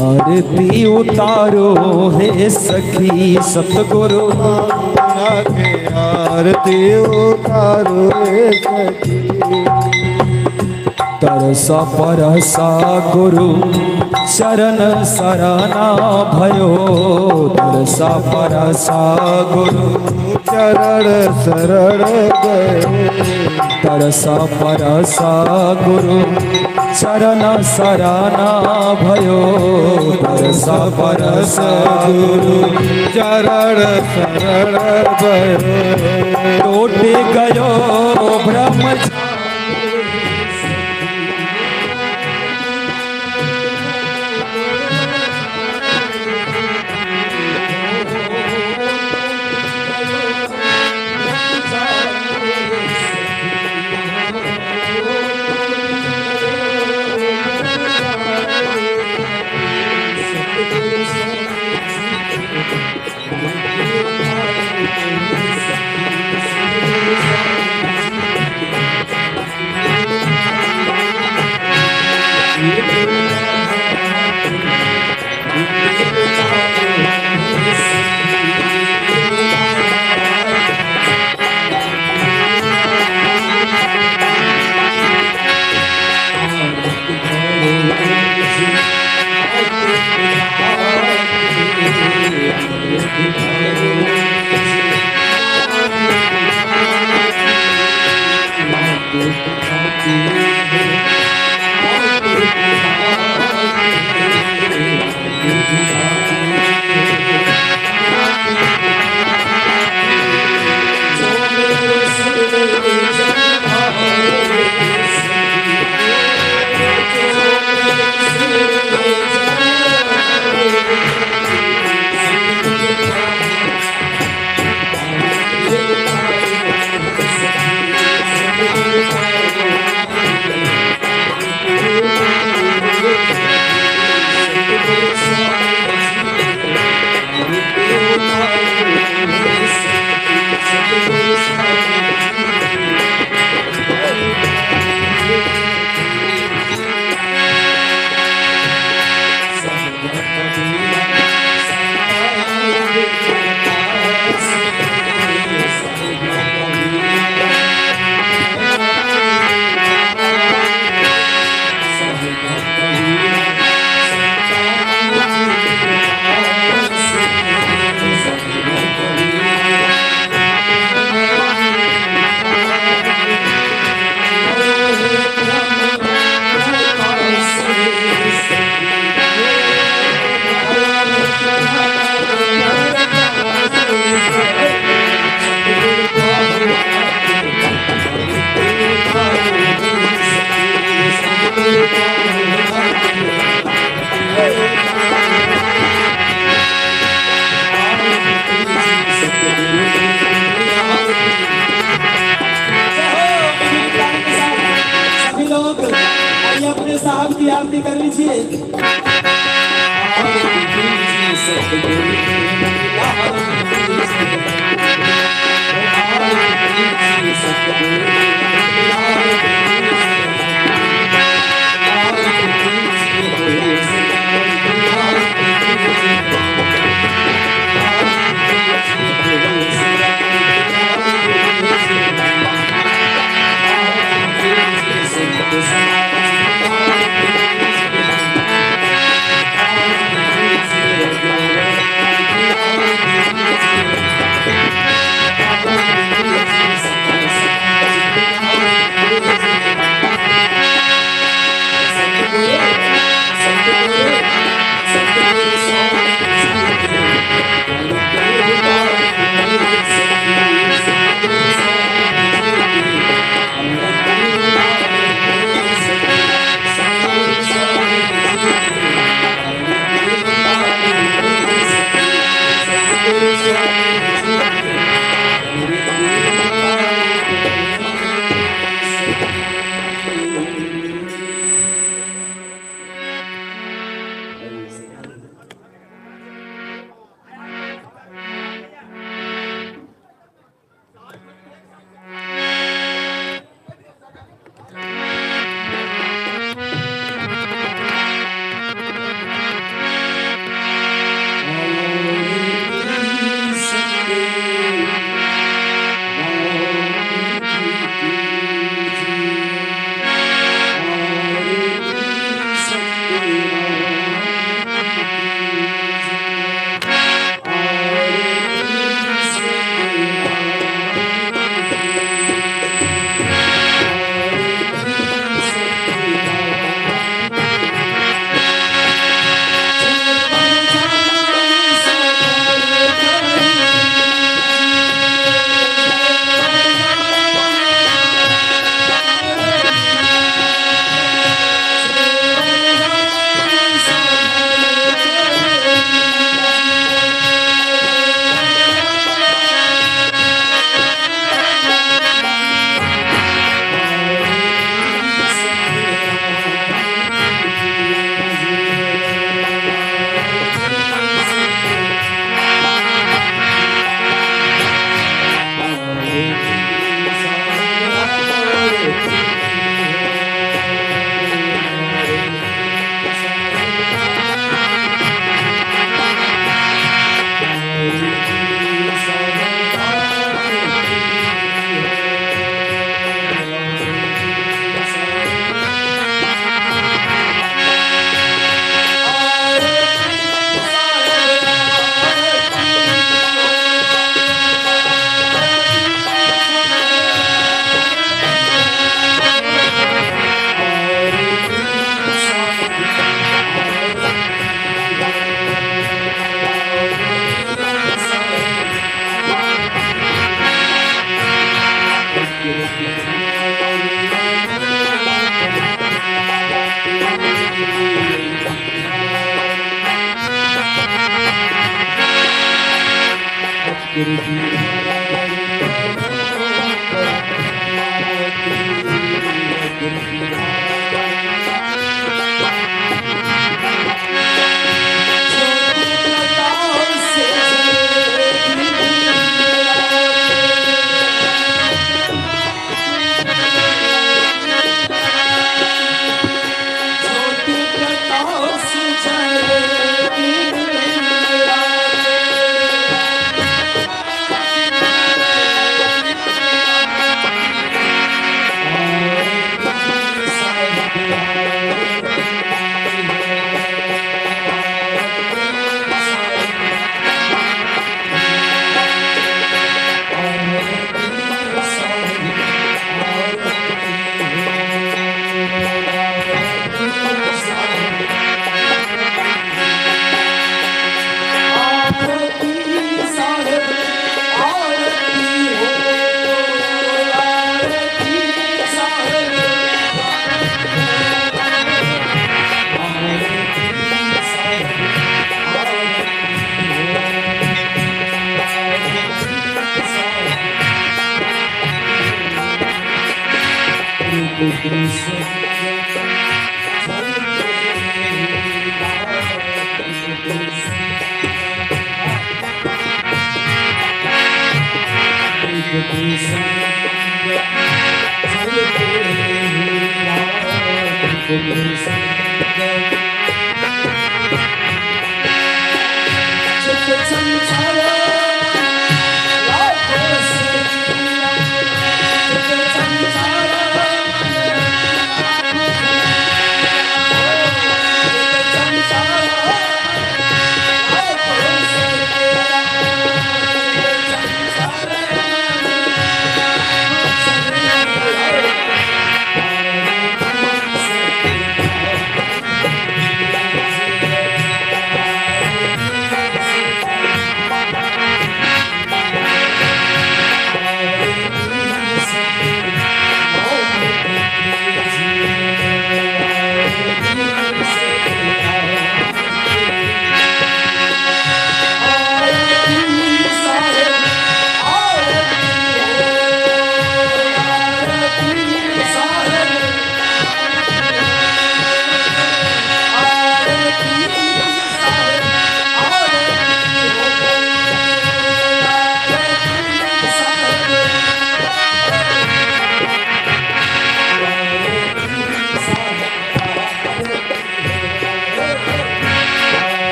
आरती उतारो है सखी। सतगुरु पाहुना के आरती उतारो रे सखी। तरसा परसा गुरु शरण शरणा भयो, तरसा परसा गुरु चरण शरण गए। तरसा परसा गुरु शरण शरणा भयो, तरसा परसा गुरु चरण शरण गए। टूटे गयो ब्रह्मचारी लोग आइए अपने साहब की आरती कर लीजिए।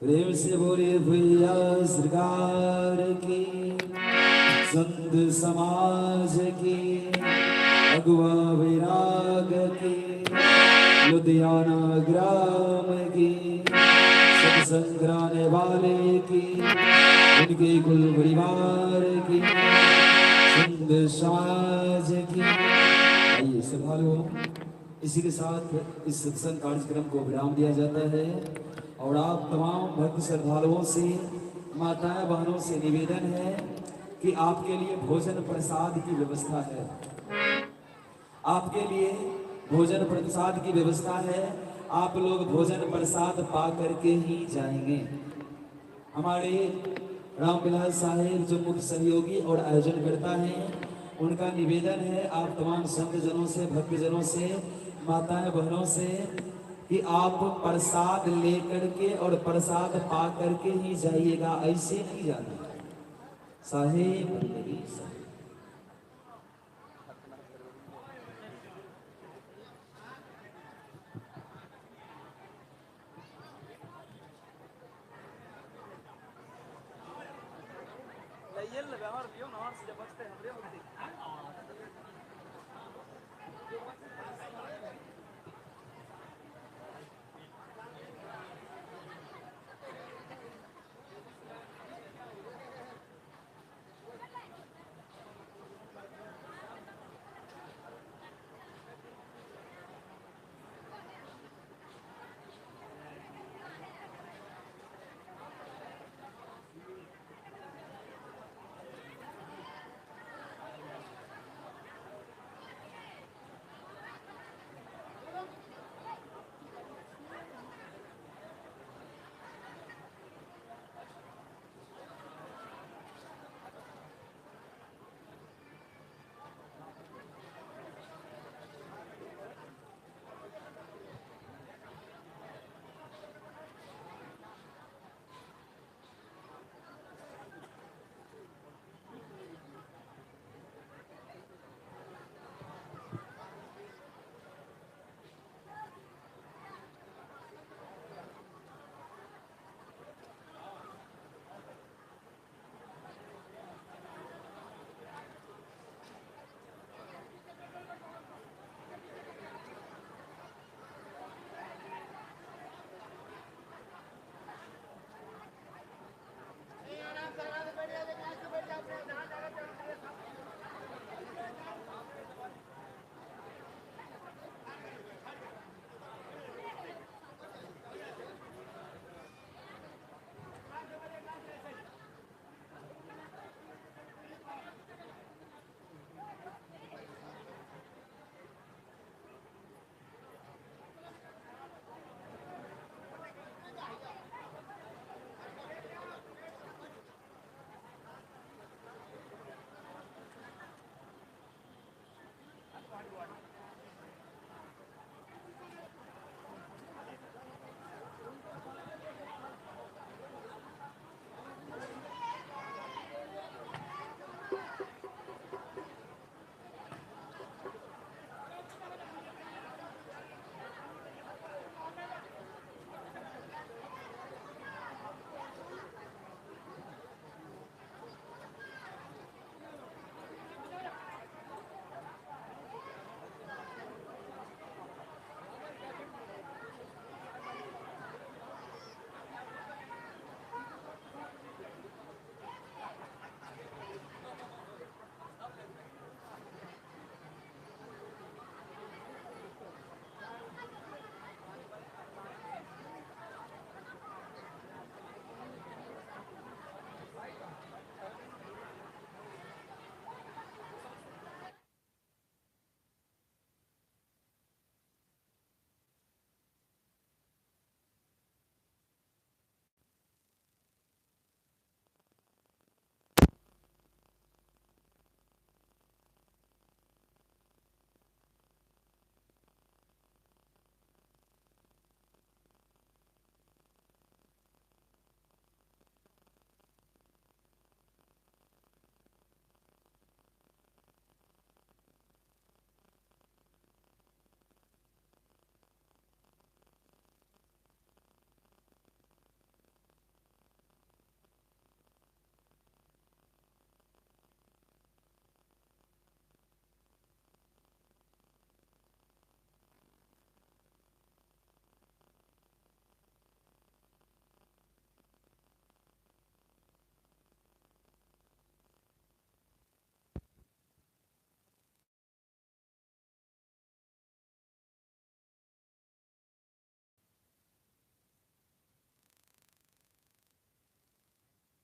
प्रेम से बोले भैया सरकार की, संत समाज की, अगवा विराग की, लुधियाना ग्राम की, सत्संग कराने वाले की, उनके कुल परिवार की, सिंध साज की। आइए श्रद्धालुओं, इसी के साथ इस सत्संग कार्यक्रम को विराम दिया जाता है और आप तमाम भक्त श्रद्धालुओं से, माताएं बहनों से निवेदन है कि आपके लिए भोजन प्रसाद की व्यवस्था है। आपके लिए भोजन प्रसाद की व्यवस्था है। आप लोग भोजन प्रसाद पा करके ही जाएंगे। हमारे रामविलास साहेब जो मुख्य सहयोगी और आयोजन करता है, उनका निवेदन है आप तमाम संत जनों से, भक्त जनों से, माताएं बहनों से कि आप प्रसाद लेकर के और प्रसाद पा करके ही जाइएगा, ऐसे नहीं जाना। साहेब ये ले व्यवहार दियो ना से जब बचते हमरे होते